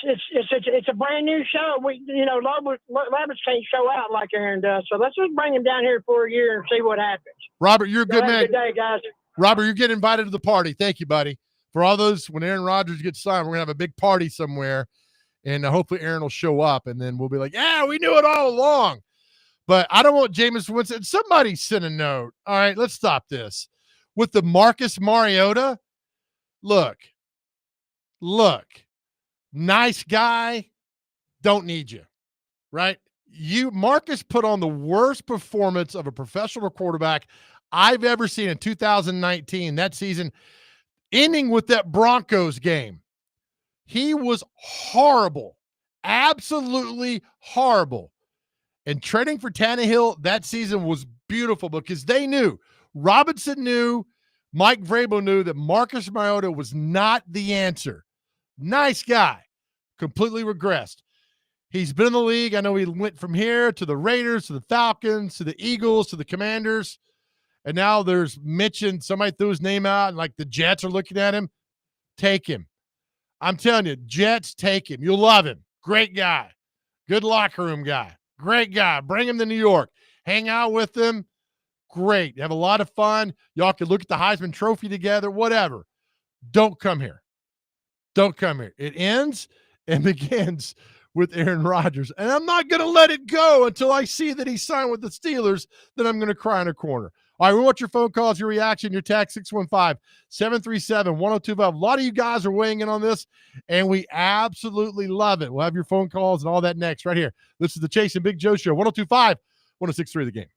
a brand new show. Levis can't show out like Aaron does. So let's just bring him down here for a year and see what happens. Robert, you're a good man. Good day, guys. Robert, you're getting invited to the party. Thank you, buddy. For all those, when Aaron Rodgers gets signed, we're going to have a big party somewhere. And hopefully Aaron will show up, and then we'll be like, yeah, we knew it all along. But I don't want Jameis Winston. Somebody send a note. All right, let's stop this. With the Marcus Mariota, look, nice guy, don't need you, right? Marcus put on the worst performance of a professional quarterback I've ever seen in 2019, that season, ending with that Broncos game. He was horrible, absolutely horrible. And trading for Tannehill that season was beautiful because they knew, Robinson knew, Mike Vrabel knew that Marcus Mariota was not the answer. Nice guy, completely regressed. He's been in the league. I know he went from here to the Raiders, to the Falcons, to the Eagles, to the Commanders. And now there's mentioned, somebody threw his name out, and like the Jets are looking at him. Take him. I'm telling you, Jets, take him. You'll love him. Great guy. Good locker room guy. Great guy. Bring him to New York. Hang out with him. Great. Have a lot of fun. Y'all can look at the Heisman Trophy together, whatever. Don't come here. Don't come here. It ends and begins with Aaron Rodgers. And I'm not going to let it go until I see that he signed with the Steelers. Then I'm going to cry in a corner. All right, we want your phone calls, your reaction, your text, 615-737-1025. A lot of you guys are weighing in on this, and we absolutely love it. We'll have your phone calls and all that next right here. This is the Chase and Big Joe Show, 102.5, 106.3 The Game.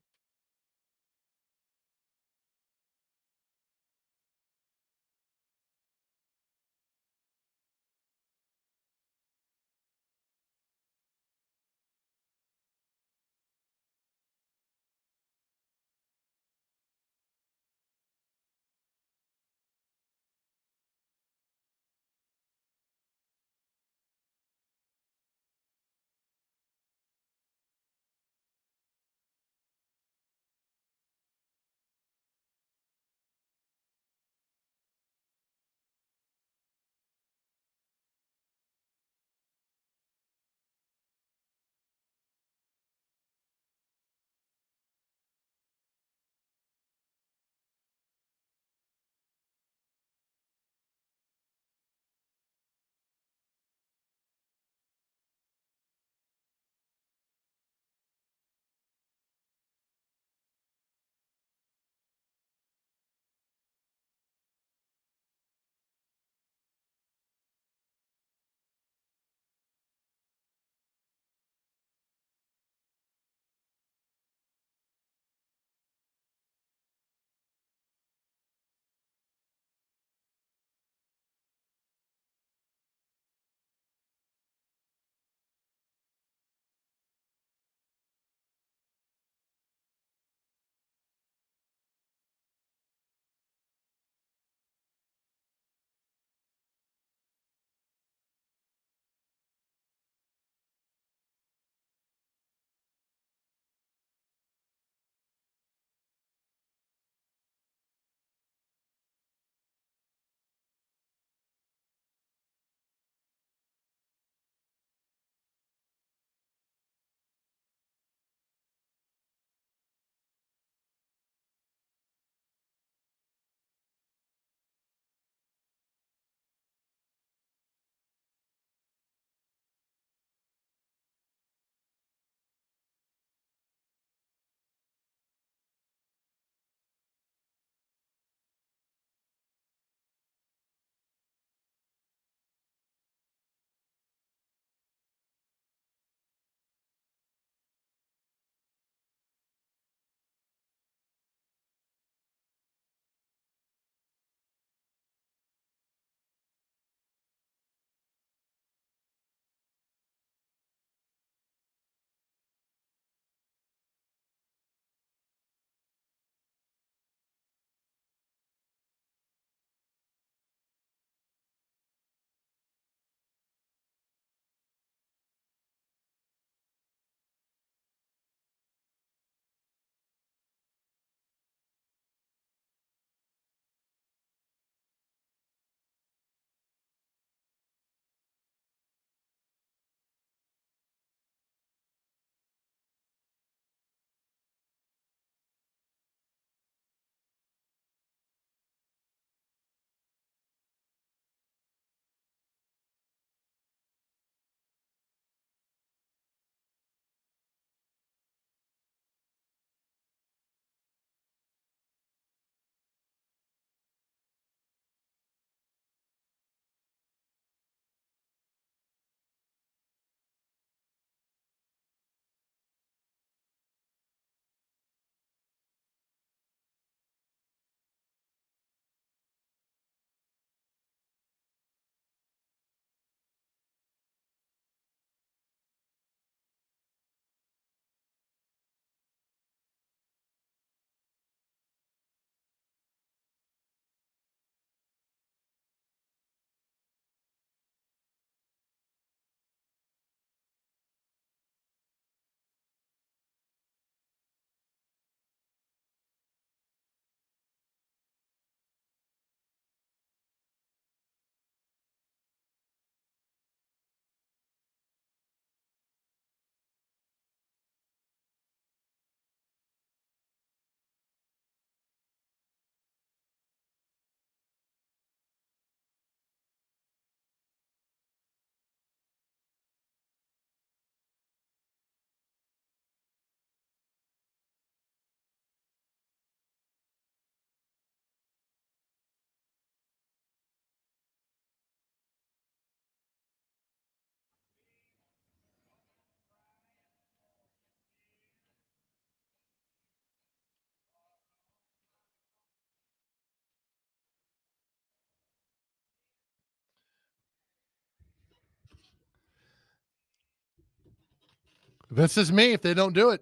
This is me if they don't do it.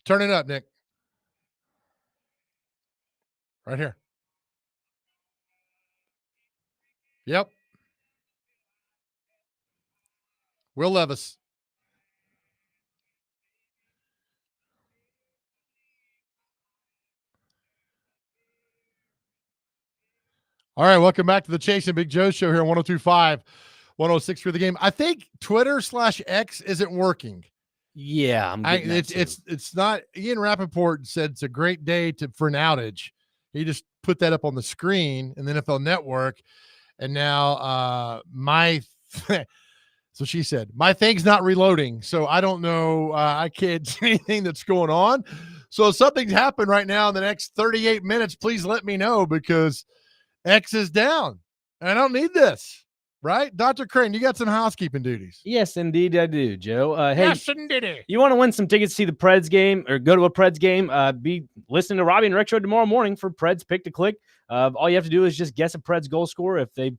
Turn it up, Nick. Right here. Yep. Will Levis. All right, welcome back to the Chase and Big Joe show here on 102.5, 106 for the game. I think Twitter/X isn't working. Yeah, it's not. Ian Rappaport said it's a great day for an outage. He just put that up on the screen in the NFL Network, and now so she said my thing's not reloading, so I don't know. I can't see anything that's going on. So if something's happened right now in the next 38 minutes, please let me know because X is down. I don't need this. Right? Dr. Crane, you got some housekeeping duties. Yes, indeed I do, Joe. Hey, yes, indeed. You want to win some tickets to see the Preds game or go to a Preds game, be listening to Robbie and Retro tomorrow morning for Preds Pick to Click. All you have to do is just guess a Preds goal scorer. If they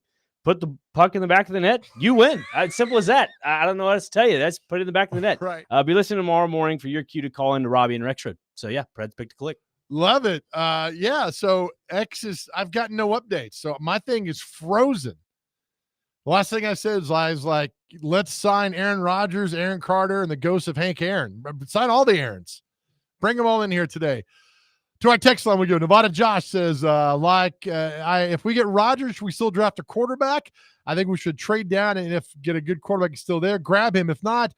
put the puck in the back of the net, you win. It's simple as that. I don't know what else to tell you. That's put it in the back of the net. Right. Be listening tomorrow morning for your cue to call into Robbie and Retro. So, yeah, Preds Pick to Click. Love it. Yeah, so I've got no updates. So my thing is frozen. The last thing I said is I was like, let's sign Aaron Rodgers, Aaron Carter, and the ghost of Hank Aaron. Sign all the Aarons. Bring them all in here today. To our text line we go. Nevada Josh says, if we get Rodgers, should we still draft a quarterback? I think we should trade down, and if get a good quarterback still there, grab him. If not,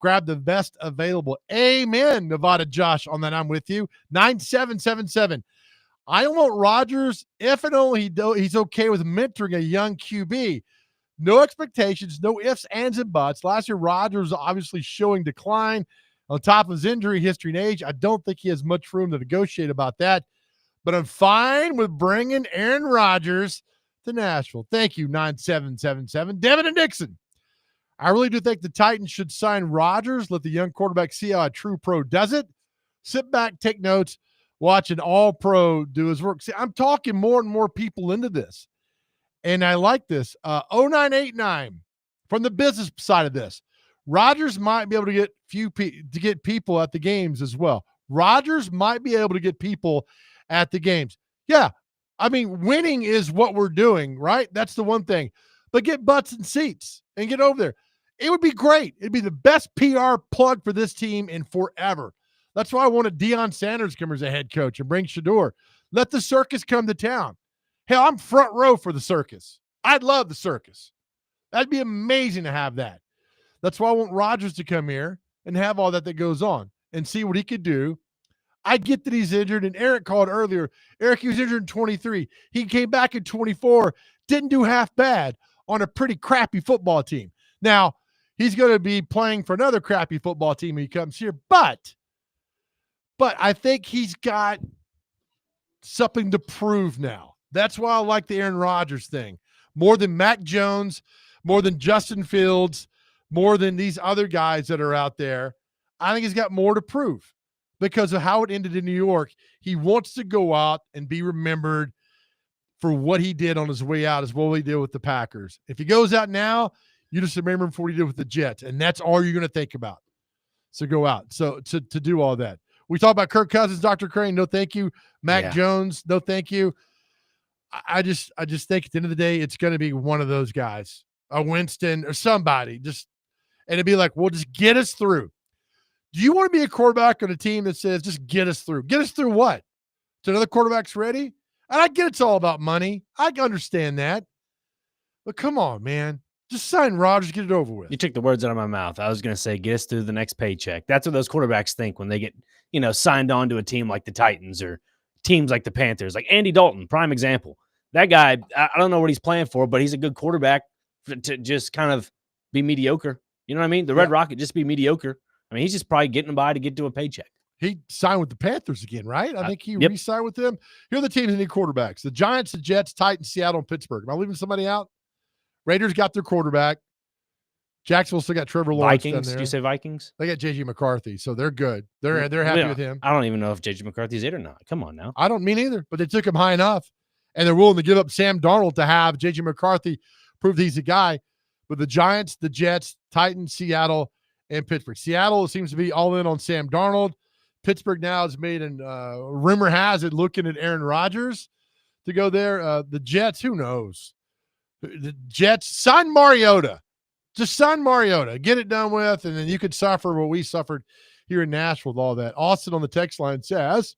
grab the best available. Amen, Nevada Josh. On that, I'm with you. 9777. I want Rodgers if and only he's okay with mentoring a young QB. No expectations, no ifs, ands, and buts. Last year, Rodgers was obviously showing decline on top of his injury history and age. I don't think he has much room to negotiate about that, but I'm fine with bringing Aaron Rodgers to Nashville. Thank you, 9777. Devin and Dixon. I really do think the Titans should sign Rodgers, let the young quarterback see how a true pro does it. Sit back, take notes, watch an all-pro do his work. See, I'm talking more and more people into this. And I like this. 0989 from the business side of this. Rodgers might be able to get people at the games as well. Rodgers might be able to get people at the games. Yeah, I mean, winning is what we're doing, right? That's the one thing. But get butts and seats and get over there. It would be great. It'd be the best PR plug for this team in forever. That's why I wanted Deion Sanders come as a head coach and bring Shador. Let the circus come to town. Hell, I'm front row for the circus. I'd love the circus. That'd be amazing to have that. That's why I want Rodgers to come here and have all that goes on and see what he could do. I get that he's injured, and Eric called earlier. Eric, he was injured in 23. He came back in 24, didn't do half bad on a pretty crappy football team. Now, he's going to be playing for another crappy football team when he comes here, but I think he's got something to prove now. That's why I like the Aaron Rodgers thing. More than Mac Jones, more than Justin Fields, more than these other guys that are out there. I think he's got more to prove because of how it ended in New York. He wants to go out and be remembered for what he did on his way out, as well he did with the Packers. If he goes out now, you just remember him for what he did with the Jets, and that's all you're going to think about. So go out. So to do all that. We talk about Kirk Cousins, Dr. Crane, no thank you. Mac Jones, no thank you. I just think at the end of the day, it's going to be one of those guys, a Winston or somebody, and it'd be like, well, just get us through. Do you want to be a quarterback on a team that says, just get us through? Get us through what? So another quarterback's ready? And I get it's all about money. I understand that. But come on, man. Just sign Rodgers, get it over with. You took the words out of my mouth. I was going to say, get us through the next paycheck. That's what those quarterbacks think when they get, signed on to a team like the Titans or teams like the Panthers. Like Andy Dalton, prime example. That guy, I don't know what he's playing for, but he's a good quarterback to just kind of be mediocre. You know what I mean? The Red Rocket, just be mediocre. I mean, he's just probably getting by to get to a paycheck. He signed with the Panthers again, right? I think he re-signed with them. Here are the teams that need quarterbacks. The Giants, the Jets, Titans, Seattle, and Pittsburgh. Am I leaving somebody out? Raiders got their quarterback. Jacksonville still got Trevor Lawrence down Vikings? there. Did you say Vikings? They got J.J. McCarthy, so they're good. They're happy with him. I don't even know if J.J. McCarthy's it or not. Come on now. I don't mean either, but they took him high enough, and they're willing to give up Sam Darnold to have J.J. McCarthy prove he's a guy. But the Giants, the Jets, Titans, Seattle, and Pittsburgh. Seattle seems to be all in on Sam Darnold. Pittsburgh now has made an rumor has it looking at Aaron Rodgers to go there. The Jets, who knows? The Jets, sign Mariota. Just sign Mariota. Get it done with, and then you could suffer what we suffered here in Nashville with all that. Austin on the text line says,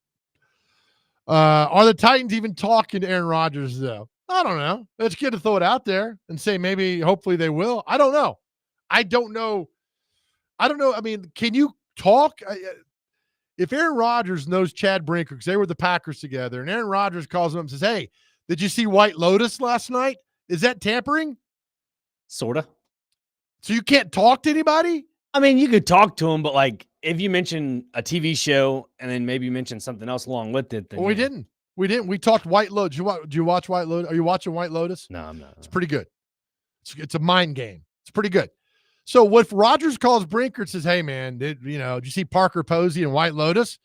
are the Titans even talking to Aaron Rodgers, though? I don't know. It's good to throw it out there and say maybe, hopefully they will. I don't know. I don't know. I mean, can you talk? If Aaron Rodgers knows Chad Brinker, because they were the Packers together, and Aaron Rodgers calls him up and says, hey, did you see White Lotus last night? Is that tampering? Sorta. So you can't talk to anybody? I mean, you could talk to him, but like if you mention a TV show and then maybe mention something else along with it, then Well, we didn't. We didn't. We talked White Lotus. Do you watch White Lotus? Are you watching White Lotus? No, I'm not. It's pretty good. It's a mind game. It's pretty good. So what if Rodgers calls Brinker and says, hey, man, did you see Parker Posey and White Lotus?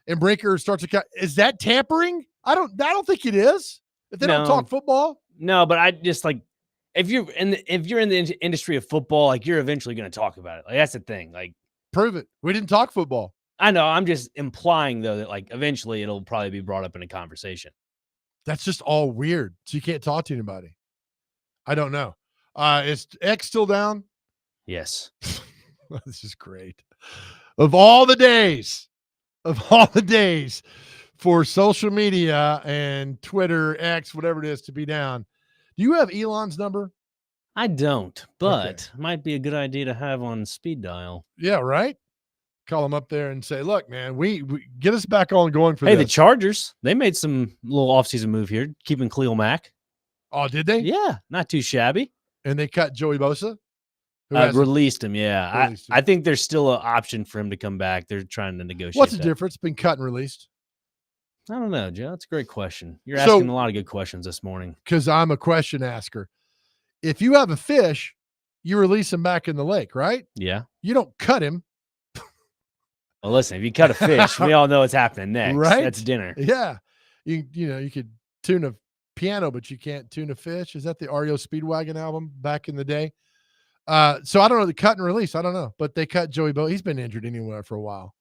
And Brinker starts to is that tampering? I don't think it is. If they don't talk football. No, but I just like if you're in the industry of football, like you're eventually going to talk about it. Like that's the thing. Like prove it. We didn't talk football. I know. I'm just implying though that like eventually it'll probably be brought up in a conversation. That's just all weird. So you can't talk to anybody. I don't know. Is X still down? Yes. This is great. Of all the days for social media and Twitter, X, whatever it is to be down. Do you have Elon's number? I don't, but might be a good idea to have on speed dial. Yeah, right? Call him up there and say, look, man, we get us back on going for this. Hey, the Chargers, they made some little offseason move here, keeping Khalil Mack. Oh, did they? Yeah, not too shabby. And they cut Joey Bosa? Released him, yeah. I think there's still an option for him to come back. They're trying to negotiate. What's the difference? Been cut and released? I don't know, Joe. That's a great question. You're asking a lot of good questions this morning. Because I'm a question asker. If you have a fish, you release him back in the lake, right? Yeah. You don't cut him. Well, listen, if you cut a fish, we all know what's happening next. Right? That's dinner. Yeah. You could tune a piano, but you can't tune a fish. Is that the REO Speedwagon album back in the day? So I don't know the cut and release. I don't know, but they cut Joey Bosa. He's been injured anywhere for a while.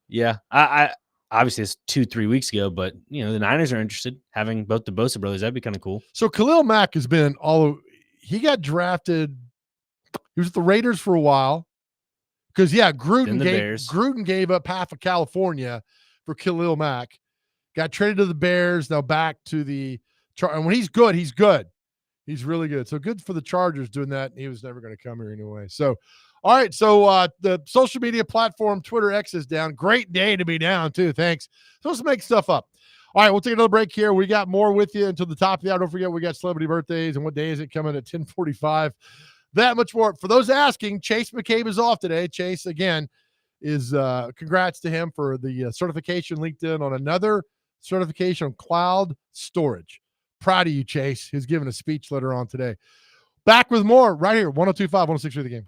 Yeah. I obviously it's 2-3 weeks ago, but the Niners are interested having both the Bosa brothers. That'd be kind of cool. So Khalil Mack has been he got drafted. He was at the Raiders for a while. Because Gruden gave up half of California for Khalil Mack. Got traded to the Bears, now back to the and when he's good, he's good. He's really good. So good for the Chargers doing that. He was never going to come here anyway. So, all right. So the social media platform, Twitter X is down. Great day to be down too. Thanks. Supposed to make stuff up. All right. We'll take another break here. We got more with you until the top of the hour. Don't forget we got celebrity birthdays and what day is it coming at 10:45. That much more. For those asking, Chase McCabe is off today. Chase, again, is congrats to him for the certification linked in on another certification on cloud storage. Proud of you, Chase. He's giving a speech later on today. Back with more right here, 102.5, 106.3 The Game.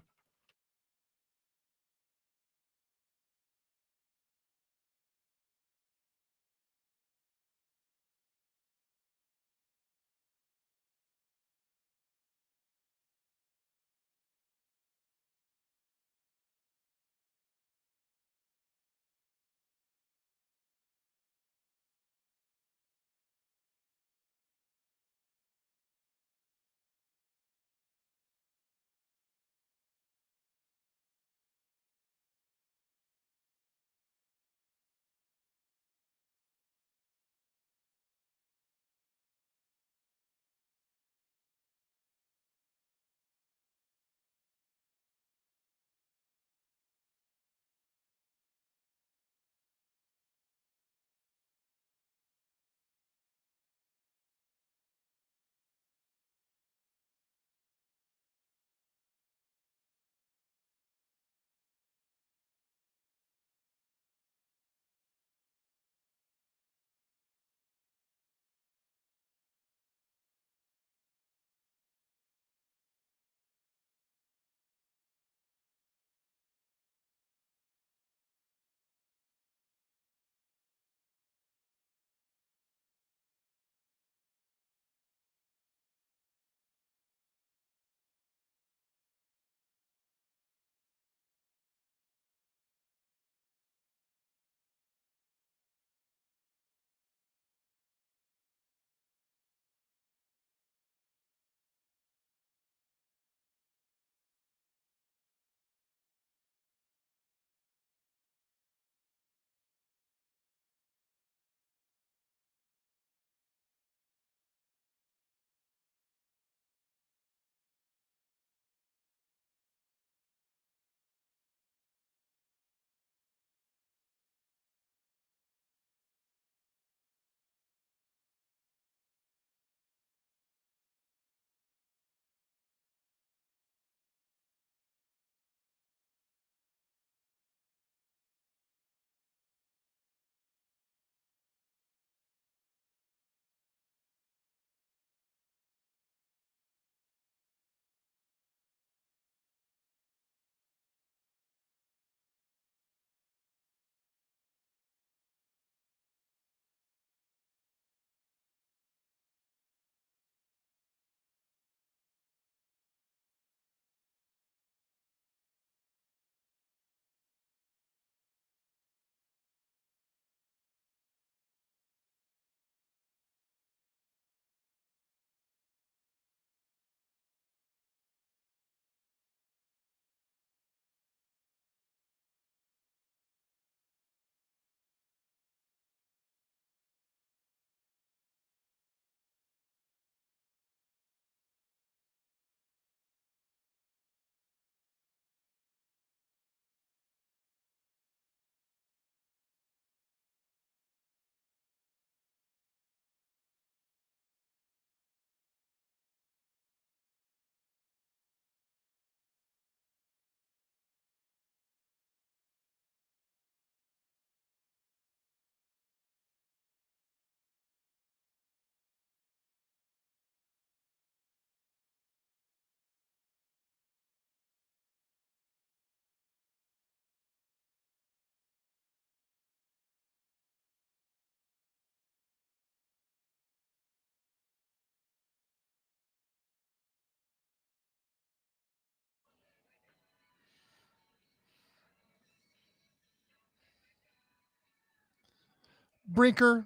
Brinker?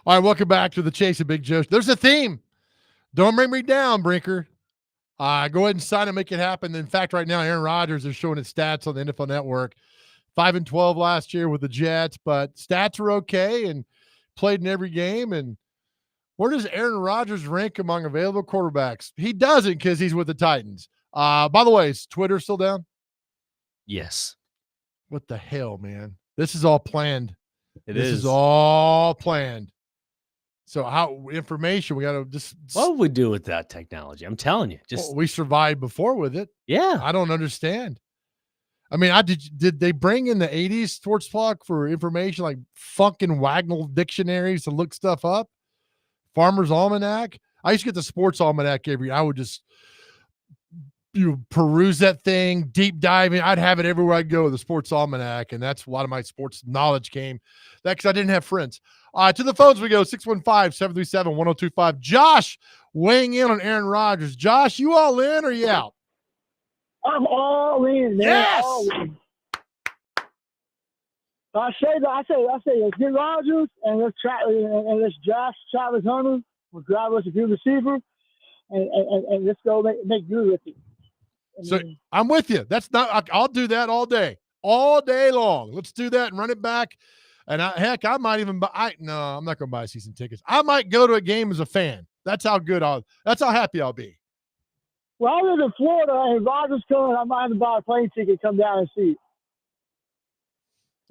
All right, welcome back to the Chase of Big Joe. There's a theme. Don't bring me down, Brinker. Go ahead and sign and make it happen. In fact, right now, Aaron Rodgers is showing his stats on the NFL Network. 5-12 last year with the Jets, but stats were okay and played in every game. And where does Aaron Rodgers rank among available quarterbacks? He doesn't because he's with the Titans. By the way, is Twitter still down? Yes. What the hell, man? This is all planned. This is all planned. So how information, we got to just. What would we do with that technology? I'm telling you. Just we survived before with it. Yeah. I don't understand. I mean, did they bring in the 80s sports talk for information like Funkin' Wagnall dictionaries to look stuff up? Farmer's Almanac? I used to get the sports almanac I would just peruse that thing, deep diving. I'd have it everywhere I'd go, the sports almanac, and that's a lot of my sports knowledge came. That because I didn't have friends. To the phones we go, 615-737-1025. Josh weighing in on Aaron Rodgers. Josh, you all in or you out? I'm all in, man. Yes. All in. I say, let's get Rodgers and let's Josh Travis Hunter. We'll grab us a good receiver, and let's go make good with it. So I'm with you. I'll do that all day long. Let's do that and run it back. And I might even buy. I'm not going to buy season tickets. I might go to a game as a fan. That's how happy I'll be. Well, I live in Florida, and Rodgers coming. I might have to buy a plane ticket, come down and see it.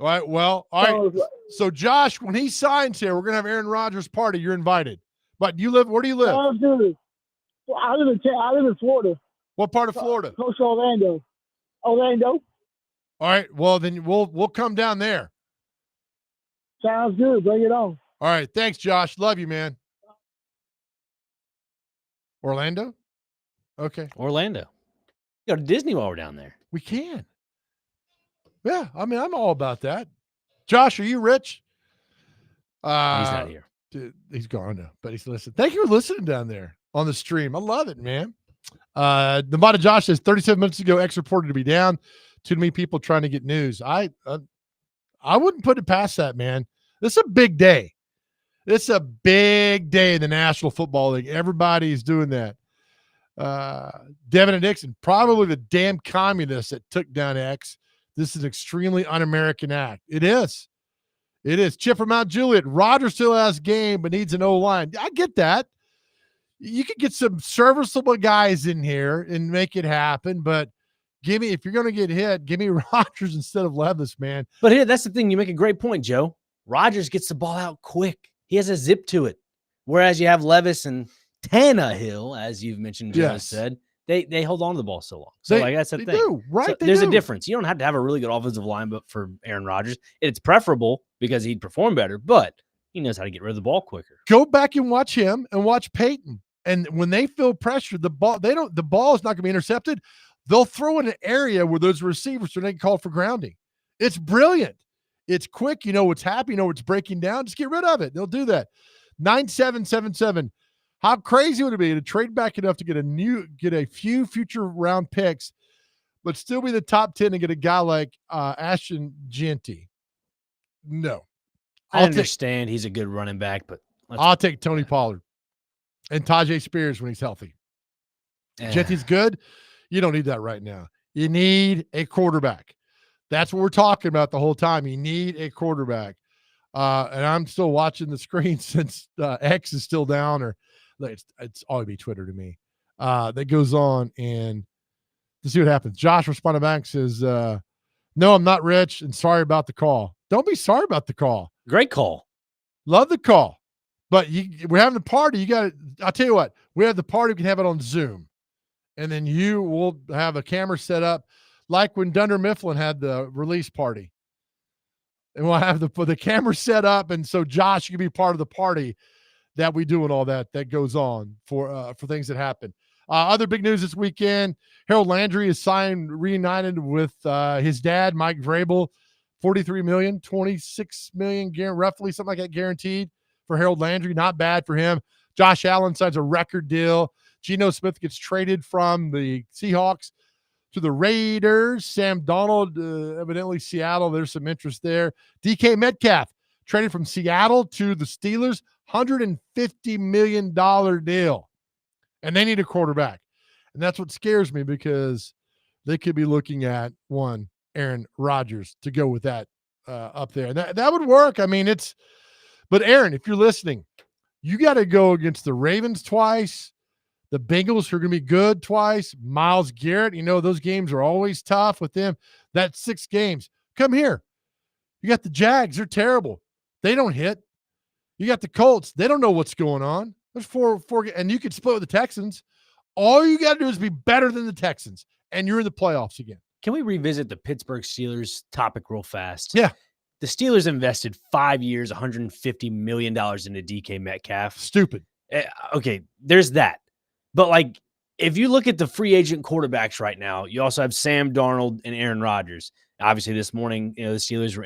All right. Well, all right. So, Josh, when he signs here, we're going to have Aaron Rodgers' party. You're invited. But where do you live? I live in Florida. What part of Florida? Close to Orlando. Orlando. All right. Well, then we'll come down there. Sounds good. Bring it on. All right. Thanks, Josh. Love you, man. Orlando? Okay. Orlando. Go to Disney while we're down there. We can. Yeah, I mean, I'm all about that. Josh, are you rich? He's not here. Dude, he's gone now, but he's listening. Thank you for listening down there on the stream. I love it, man. Nevada Josh says 37 minutes ago, X reported to be down. Too many people trying to get news. I wouldn't put it past that, man. This is a big day. This is a big day in the National Football League. Everybody's doing that. Devin and Dixon, probably the damn communists that took down X. This is an extremely un-American act. It is. It is. Chip from Mount Juliet. Rodgers still has game, but needs an O-line. I get that. You could get some serviceable guys in here and make it happen, but if you're going to get hit, give me Rodgers instead of Levis, man. But here, that's the thing. You make a great point, Joe. Rodgers gets the ball out quick. He has a zip to it. Whereas you have Levis and Tannehill, as you've mentioned, Joe said, they hold on to the ball so long. So that's the thing. Do, right? So there's a difference. You don't have to have a really good offensive line, but for Aaron Rodgers, it's preferable because he'd perform better, but he knows how to get rid of the ball quicker. Go back and watch him and watch Peyton. And when they feel pressure, the ball is not going to be intercepted. They'll throw in an area where those receivers are not called for grounding. It's brilliant. It's quick. You know what's happening. You know what's breaking down. Just get rid of it. They'll do that. 9777. How crazy would it be to trade back enough to get a few future round picks, but still be the top 10 and get a guy like Ashton Genty? No. I understand he's a good running back, but I'll take Tony Pollard and Tajay Spears when he's healthy. Genty's good. You don't need that right now. You need a quarterback. That's what we're talking about the whole time. You need a quarterback. And I'm still watching the screen since X is still down, or it's always be Twitter to me. That goes on, and to see what happens. Josh responded back, says, no, I'm not rich, and sorry about the call. Don't be sorry about the call. Great call. Love the call. But we're having a party. I'll tell you what, we have the party. We can have it on Zoom. And then you will have a camera set up like when Dunder Mifflin had the release party. And we'll have the camera set up. And so, Josh, you can be part of the party that we do and all that goes on for things that happen. Other big news this weekend, Harold Landry is reunited with his dad, Mike Vrabel. $43 million, $26 million, roughly something like that, guaranteed for Harold Landry. Not bad for him. Josh Allen signs a record deal. Geno Smith gets traded from the Seahawks. to the Raiders. Sam Darnold, evidently Seattle, there's some interest there. DK Metcalf traded from Seattle to the Steelers, $150 million deal. And they need a quarterback. And that's what scares me because they could be looking at Aaron Rodgers to go with that up there. And that would work. I mean, but Aaron, if you're listening, you got to go against the Ravens twice, the Bengals, who are going to be good twice, Myles Garrett. Those games are always tough with them. That's 6 games. Come here. You got the Jags. They're terrible. They don't hit. You got the Colts. They don't know what's going on. There's four, and you could split with the Texans. All you got to do is be better than the Texans, and you're in the playoffs again. Can we revisit the Pittsburgh Steelers topic real fast? Yeah. The Steelers invested 5 years, $150 million into DK Metcalf. Stupid. Okay, there's that. But, if you look at the free agent quarterbacks right now, you also have Sam Darnold and Aaron Rodgers. Obviously, this morning, the Steelers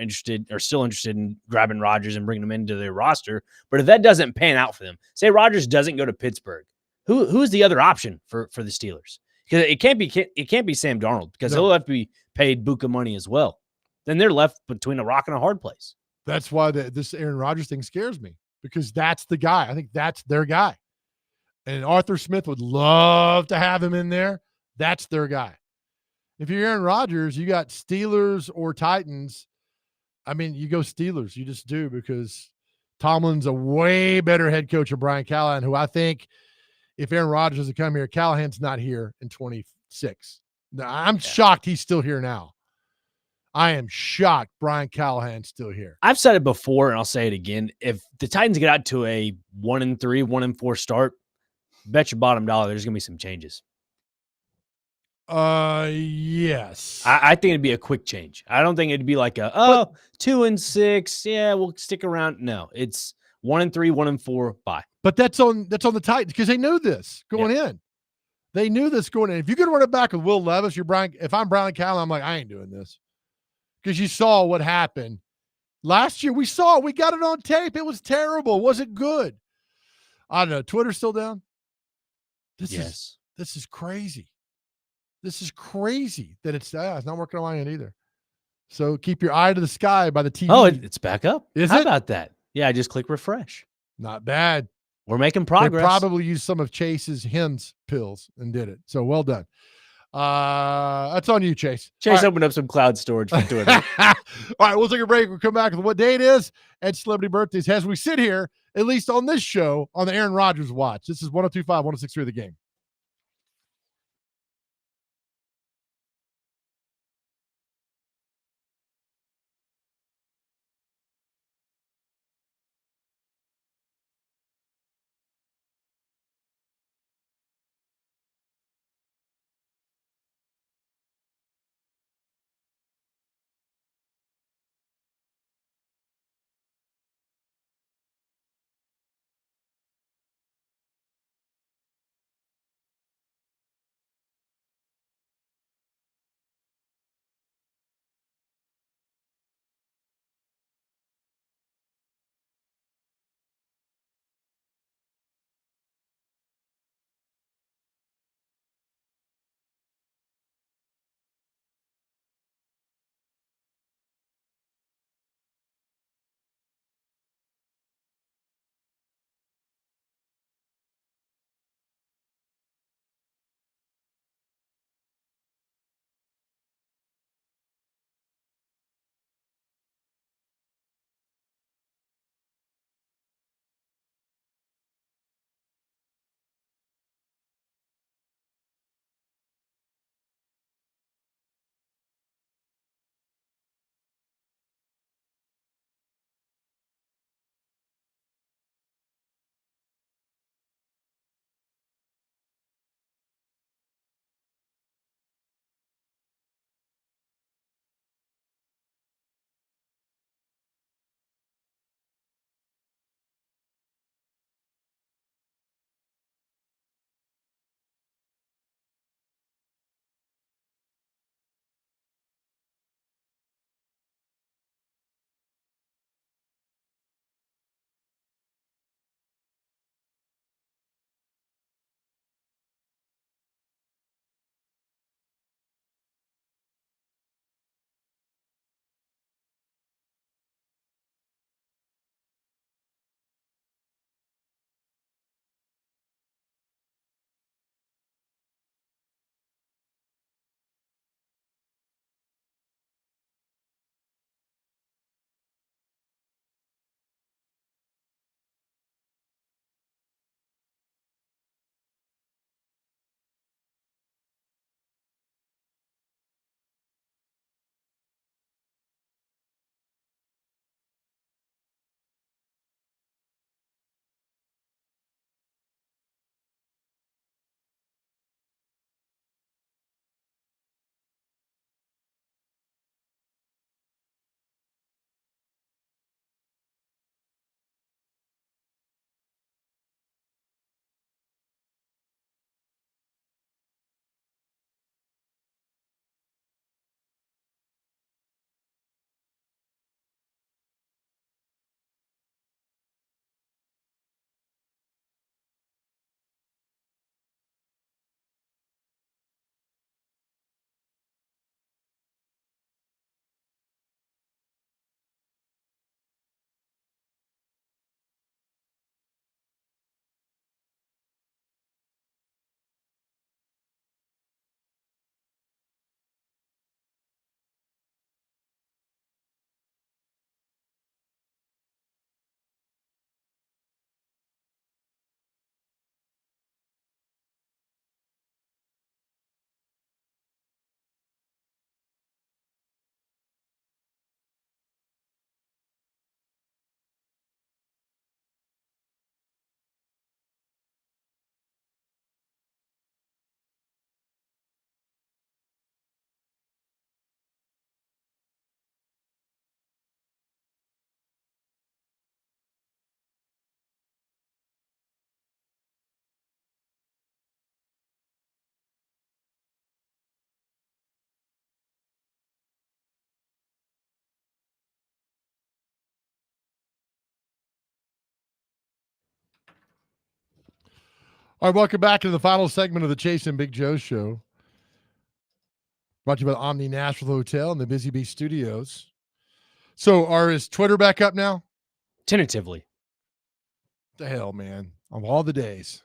are still interested in grabbing Rodgers and bringing him into their roster. But if that doesn't pan out for them, say Rodgers doesn't go to Pittsburgh, who's the other option for the Steelers? Because it can't be Sam Darnold because he'll have to be paid buku money as well. Then they're left between a rock and a hard place. That's why this Aaron Rodgers thing scares me, because that's the guy. I think that's their guy. And Arthur Smith would love to have him in there. That's their guy. If you're Aaron Rodgers, you got Steelers or Titans. I mean, you go Steelers. You just do, because Tomlin's a way better head coach than Brian Callahan, who I think if Aaron Rodgers doesn't come here, Callahan's not here in 26. Now, I'm shocked he's still here now. I am shocked Brian Callahan's still here. I've said it before, and I'll say it again. If the Titans get out to a 1-3, 1-4 start, bet your bottom dollar there's going to be some changes. Yes. I think it'd be a quick change. I don't think it'd be like 2-6. Yeah, we'll stick around. No, it's 1-3, 1-4. Bye. But that's on the Titans, because they knew this going in. They knew this going in. If you could run it back with Will Levis, if I'm Brian Callahan, I'm like, I ain't doing this. Because you saw what happened last year. We got it on tape. It was terrible. It wasn't good. I don't know. Twitter's still down. This is crazy. This is crazy that it's not working on my end either. So keep your eye to the sky by the TV. Oh, it's back up. Is How it? about that? Yeah, I just click refresh. Not bad. We're making progress. They probably used some of Chase's Hims pills and did it. So well done. That's on you, Chase. Chase opened up some cloud storage for Twitter. All right, we'll take a break. We'll come back with what day it is and celebrity birthdays as we sit here, at least on this show, on the Aaron Rodgers Watch. This is 102.5, 106.3 The Game. All right, welcome back to the final segment of the Chase and Big Joe show. Brought to you by the Omni Nashville Hotel and the Busy Bee Studios. So, is Twitter back up now? Tentatively. The hell, man! Of all the days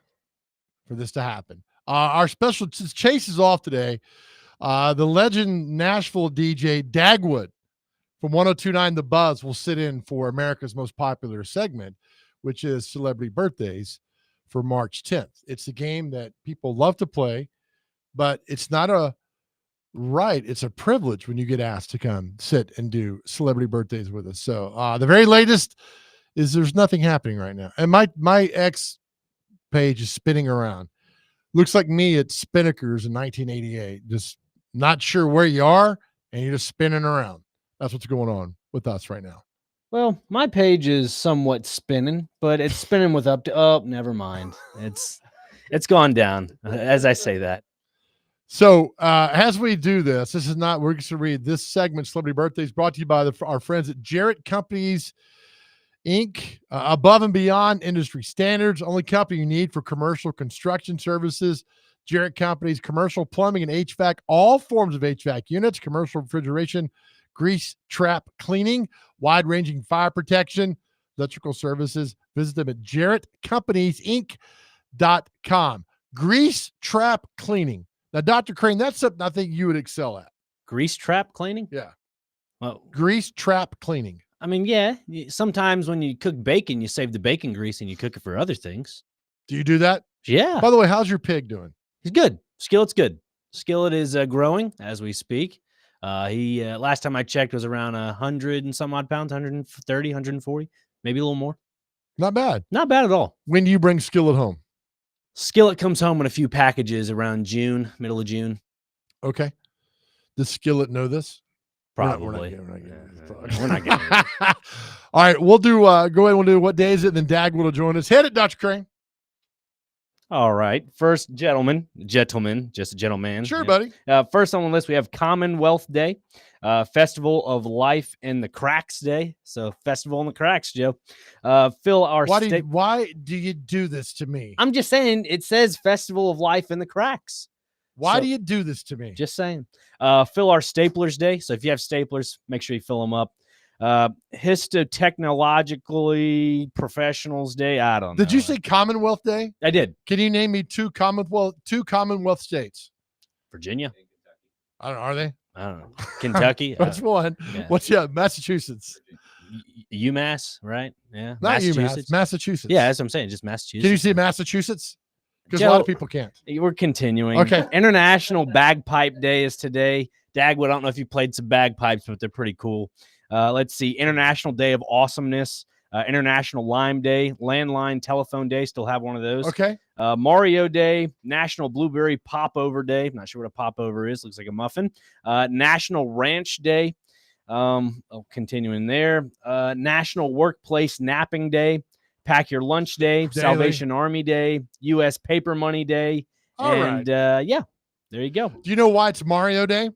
for this to happen, our special since Chase is off today. The legend Nashville DJ Dagwood from 102.9 The Buzz will sit in for America's most popular segment, which is Celebrity Birthdays, for March 10th. It's a game that people love to play, but it's not a right. It's a privilege when you get asked to come sit and do Celebrity Birthdays with us. So the very latest is there's nothing happening right now. And my X page is spinning around. Looks like me at Spinnakers in 1988. Just not sure where you are, and you're just spinning around. That's what's going on with us right now. Well, my page is somewhat spinning, but it's spinning with up to oh, never mind. It's gone down as I say that. So as we do this is not, we're going to read this segment, Celebrity Birthdays, brought to you by our friends at Jarrett Companies, Inc., above and beyond industry standards, only company you need for commercial construction services. Jarrett Companies, commercial plumbing and HVAC, all forms of HVAC units, commercial refrigeration, grease trap cleaning, wide-ranging fire protection, electrical services. Visit them at JarrettCompaniesInc.com. Grease trap cleaning. Now, Dr. Crane, that's something I think you would excel at. Grease trap cleaning? Yeah. Well, Grease trap cleaning. I mean, yeah. Sometimes when you cook bacon, you save the bacon grease and you cook it for other things. Do you do that? Yeah. By the way, how's your pig doing? He's good. Skillet's good. Skillet is growing as we speak. He last time I checked was around 100 and some odd pounds, 130, 140, maybe a little more. Not bad. Not bad at all. When do you bring Skillet home? Skillet comes home with a few packages around June, middle of June. Okay. Does Skillet know this? Probably. We're not getting it. All right. We'll do, go ahead. We'll do what day is it? And then Dag will join us. Hit it, Dr. Crane. All right. First, gentleman, just a gentleman. Sure, buddy. First on the list, we have Commonwealth Day, Festival of Life in the Cracks Day. So, Festival in the Cracks, Joe. Phil, why do you do this to me? I'm just saying, it says Festival of Life in the Cracks. Why do you do this to me? Just saying. Fill our staplers day. So, if you have staplers, make sure you fill them up. Histotechnologically Professionals Day. I don't know. Did you say Commonwealth Day? I did. Can you name me two Commonwealth states? Virginia. I don't know. Are they? I don't know. Kentucky. That's one. Yeah. What's Massachusetts? UMass, right? Yeah. Not UMass. Massachusetts. Yeah, that's what I'm saying. Just Massachusetts. Can you see Massachusetts? Because a lot of people can't. We're continuing. Okay. International Bagpipe Day is today. Dagwood, I don't know if you played some bagpipes, but they're pretty cool. Let's see. International Day of Awesomeness. International Lime Day. Landline Telephone Day. Still have one of those. Okay. Mario Day. National Blueberry Popover Day. Not sure what a popover is. Looks like a muffin. National Ranch Day. Continuing there. National Workplace Napping Day. Pack Your Lunch Day. Daily. Salvation Army Day. U.S. Paper Money Day. Yeah, there you go. Do you know why it's Mario Day?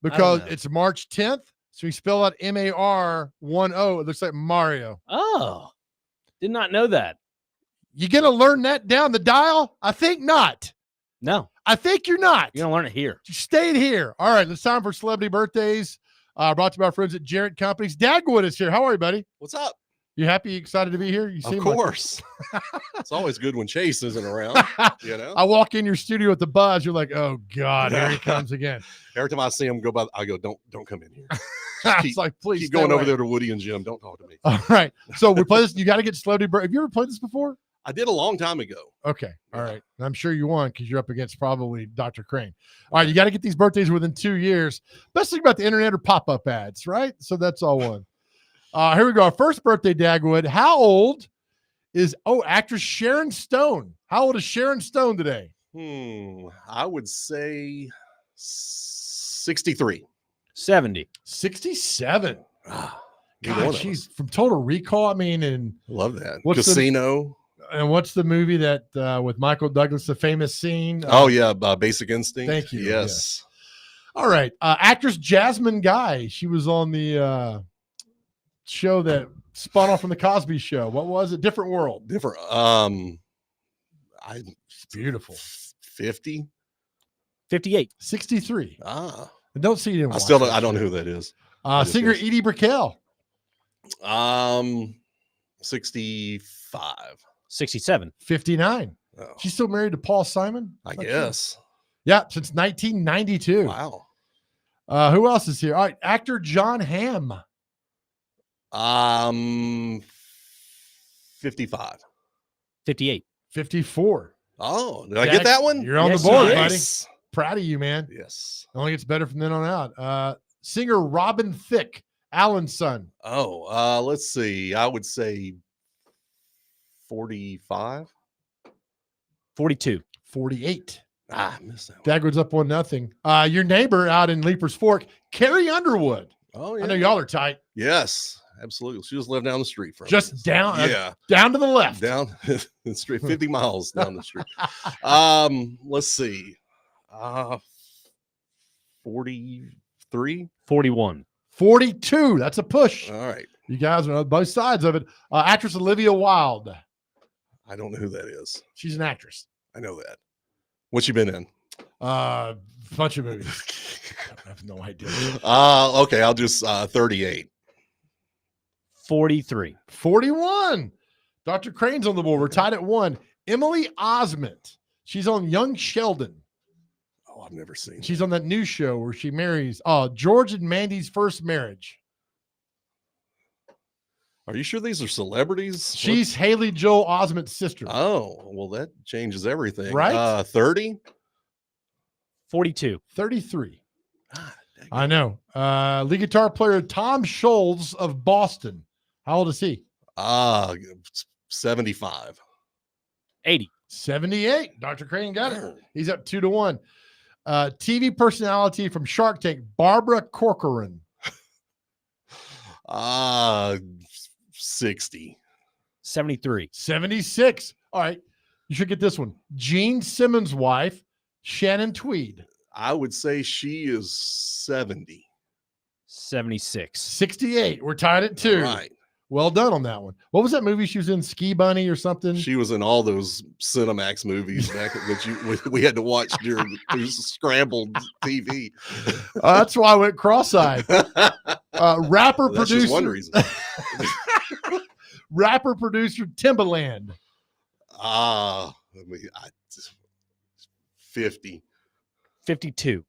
Because it's March 10th. So we spell out MAR10. It looks like Mario. Oh, did not know that. You going to learn that down the dial? I think not. No. I think you're not. You're going to learn it here. You stayed here. All right. It's time for Celebrity Birthdays. Brought to you by our friends at Jarrett Companies. Dagwood is here. How are you, buddy? What's up? You happy, excited to be here? You Of course. It's always good when Chase isn't around. You know, I walk in your studio with the buzz. You're like, oh God, here he comes again. Every time I see him go by, I go, don't come in here. It's like, please Keep stay going away. over there to Woody and Jim. Don't talk to me. All right. So we play this. You got to get Celebrity Birthday. Have you ever played this before? I did a long time ago. Okay. All right. And I'm sure you won because you're up against probably Dr. Crane. All right. You got to get these birthdays within 2 years. Best thing about the internet are pop-up ads, right? So that's all one. Here we go. Our first birthday, Dagwood. How old is actress Sharon Stone? How old is Sharon Stone today? I would say 63. 70. 67. Neither one God, of she's from Total Recall. I mean, and Love that. What's Casino. what's the movie that with Michael Douglas, the famous scene? Oh yeah, Basic Instinct. Thank you. Yes. All right. Actress Jasmine Guy. She was on the show that spun off from the Cosby Show. What was it? Different World. Different. It's beautiful. 50. 58. 63. Ah, I don't see you. I don't know who that is. Singer guessed. Edie Brickell. 65. 67. 59. Oh, She's still married to Paul Simon? I Not sure. guess. Yeah, since 1992. Wow. Who else is here? All right, actor John Hamm. 55. 58. 54. Oh, did I get that one? You're on Yes, the board, you did. buddy. Yes. Proud of you, man. Yes. Only gets better from then on out. Singer Robin Thicke, Alan's son. Oh, let's see. I would say 45. 42. 48. I missed that one. Dagwood's up 1-0. Your neighbor out in Leapers Fork, Carrie Underwood. Oh, yeah. I know y'all are tight. Yes, absolutely. She just lived down the street from Just us. down, Yeah. down to the left. Down the street, 50 miles down the street. Let's see. 43. 41. 42. That's a push. All right. You guys are on both sides of it. Actress Olivia Wilde. I don't know who that is. She's an actress. I know that. What's she been in? Bunch of movies. I have no idea. Okay. I'll just 38. 43. 41. Dr. Crane's on the board. We're tied at 1. Emily Osment. She's on Young Sheldon. Oh, I've never seen. She's on that new show where she marries George and Mandy's first marriage. Are you sure these are celebrities? She's Haley Joel Osment's sister. Oh, well, that changes everything. Right? 30. 42. 33. Ah, dang I it. know. Lead guitar player Tom Scholz of Boston. How old is he? 75. 80. 78. Dr. Crane got it. He's up 2-1. TV personality from Shark Tank, Barbara Corcoran. 60. 73. 76. All right. You should get this one. Gene Simmons' wife, Shannon Tweed. I would say she is 70. 76. 68. We're tied at 2. Right. Well done on that one. What was that movie she was in? Ski Bunny or something? She was in all those Cinemax movies back that we had to watch during scrambled TV. That's why I went cross-eyed. Rapper That's just one producer. reason. Rapper producer Timbaland. 50. 52.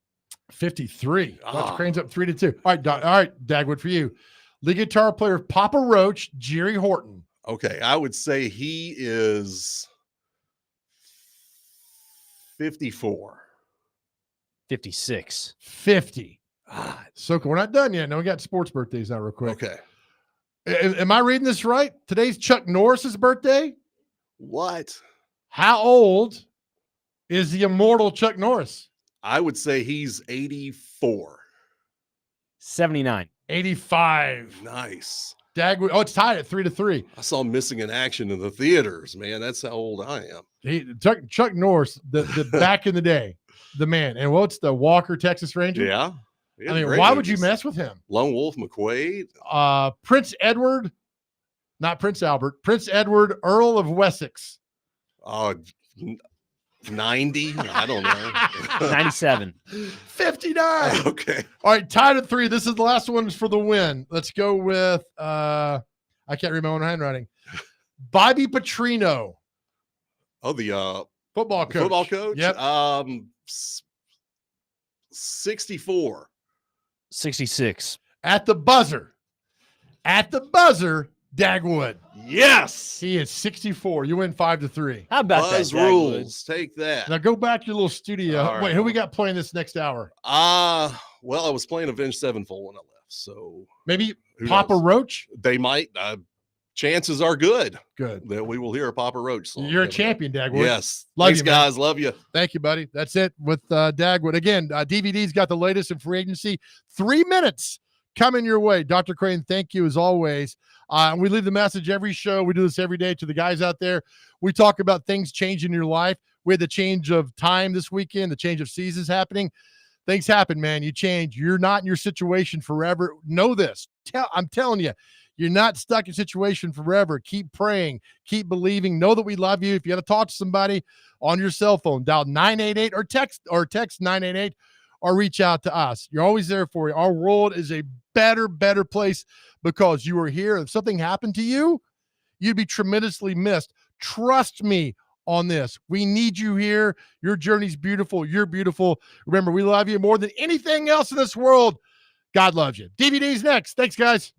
53. Dr. Ah. Crane's up 3-2. All right, Dagwood, for you. Lead guitar player Papa Roach, Jerry Horton. Okay, I would say he is 54. 56. 50. So we're not done yet. No, we got sports birthdays now, real quick. Okay. Am I reading this right? Today's Chuck Norris's birthday. What? How old is the immortal Chuck Norris? I would say he's 84. 79. 85. Nice. Dagwood. Oh, it's tied at 3-3. I saw Missing in Action in the theaters, man. That's how old I am. Chuck Norris, the back in the day, the man. And what's the Walker, Texas Ranger? Yeah. I mean, why would you mess with him? Lone Wolf McQuaid. Prince Edward, not Prince Albert, Prince Edward, Earl of Wessex. 90. I don't know. 97. 59. Okay. All right, tied at 3. This is the last one for the win. Let's go with I can't read my own handwriting. Bobby Petrino. Oh, the Football coach. football coach. Yep. 64. 66. At the buzzer. Dagwood. Yes. He is 64. You win 5-3. How about Buzz that, Dagwood? rules. Take that. Now go back to your little studio. All right. Wait, who we got playing this next hour? Well, I was playing Avenged Sevenfold when I left, so Maybe who Papa knows? Roach? They might. Chances are good Good. that we will hear a Papa Roach song. You're a coming up. champion, Dagwood. Yes. Love Thanks, you, man. guys. Love you. Thank you, buddy. That's it with Dagwood. Again, DVD's got the latest in free agency. 3 minutes coming your way. Dr. Crane, thank you as always. We leave the message every show. We do this every day to the guys out there. We talk about things changing in your life. We had the change of time this weekend, the change of seasons happening. Things happen, man. You change. You're not in your situation forever. Know this. I'm telling you, You're not stuck in a situation forever. Keep praying, keep believing. Know that we love you. If you got to talk to somebody on your cell phone, dial 988 or text 988 or reach out to us. You're always there for you. Our world is a better place because you are here. If something happened to you, you'd be tremendously missed. Trust me on this. We need you here. Your journey's beautiful. You're beautiful. Remember, we love you more than anything else in this world. God loves you. DVD's next. Thanks, guys.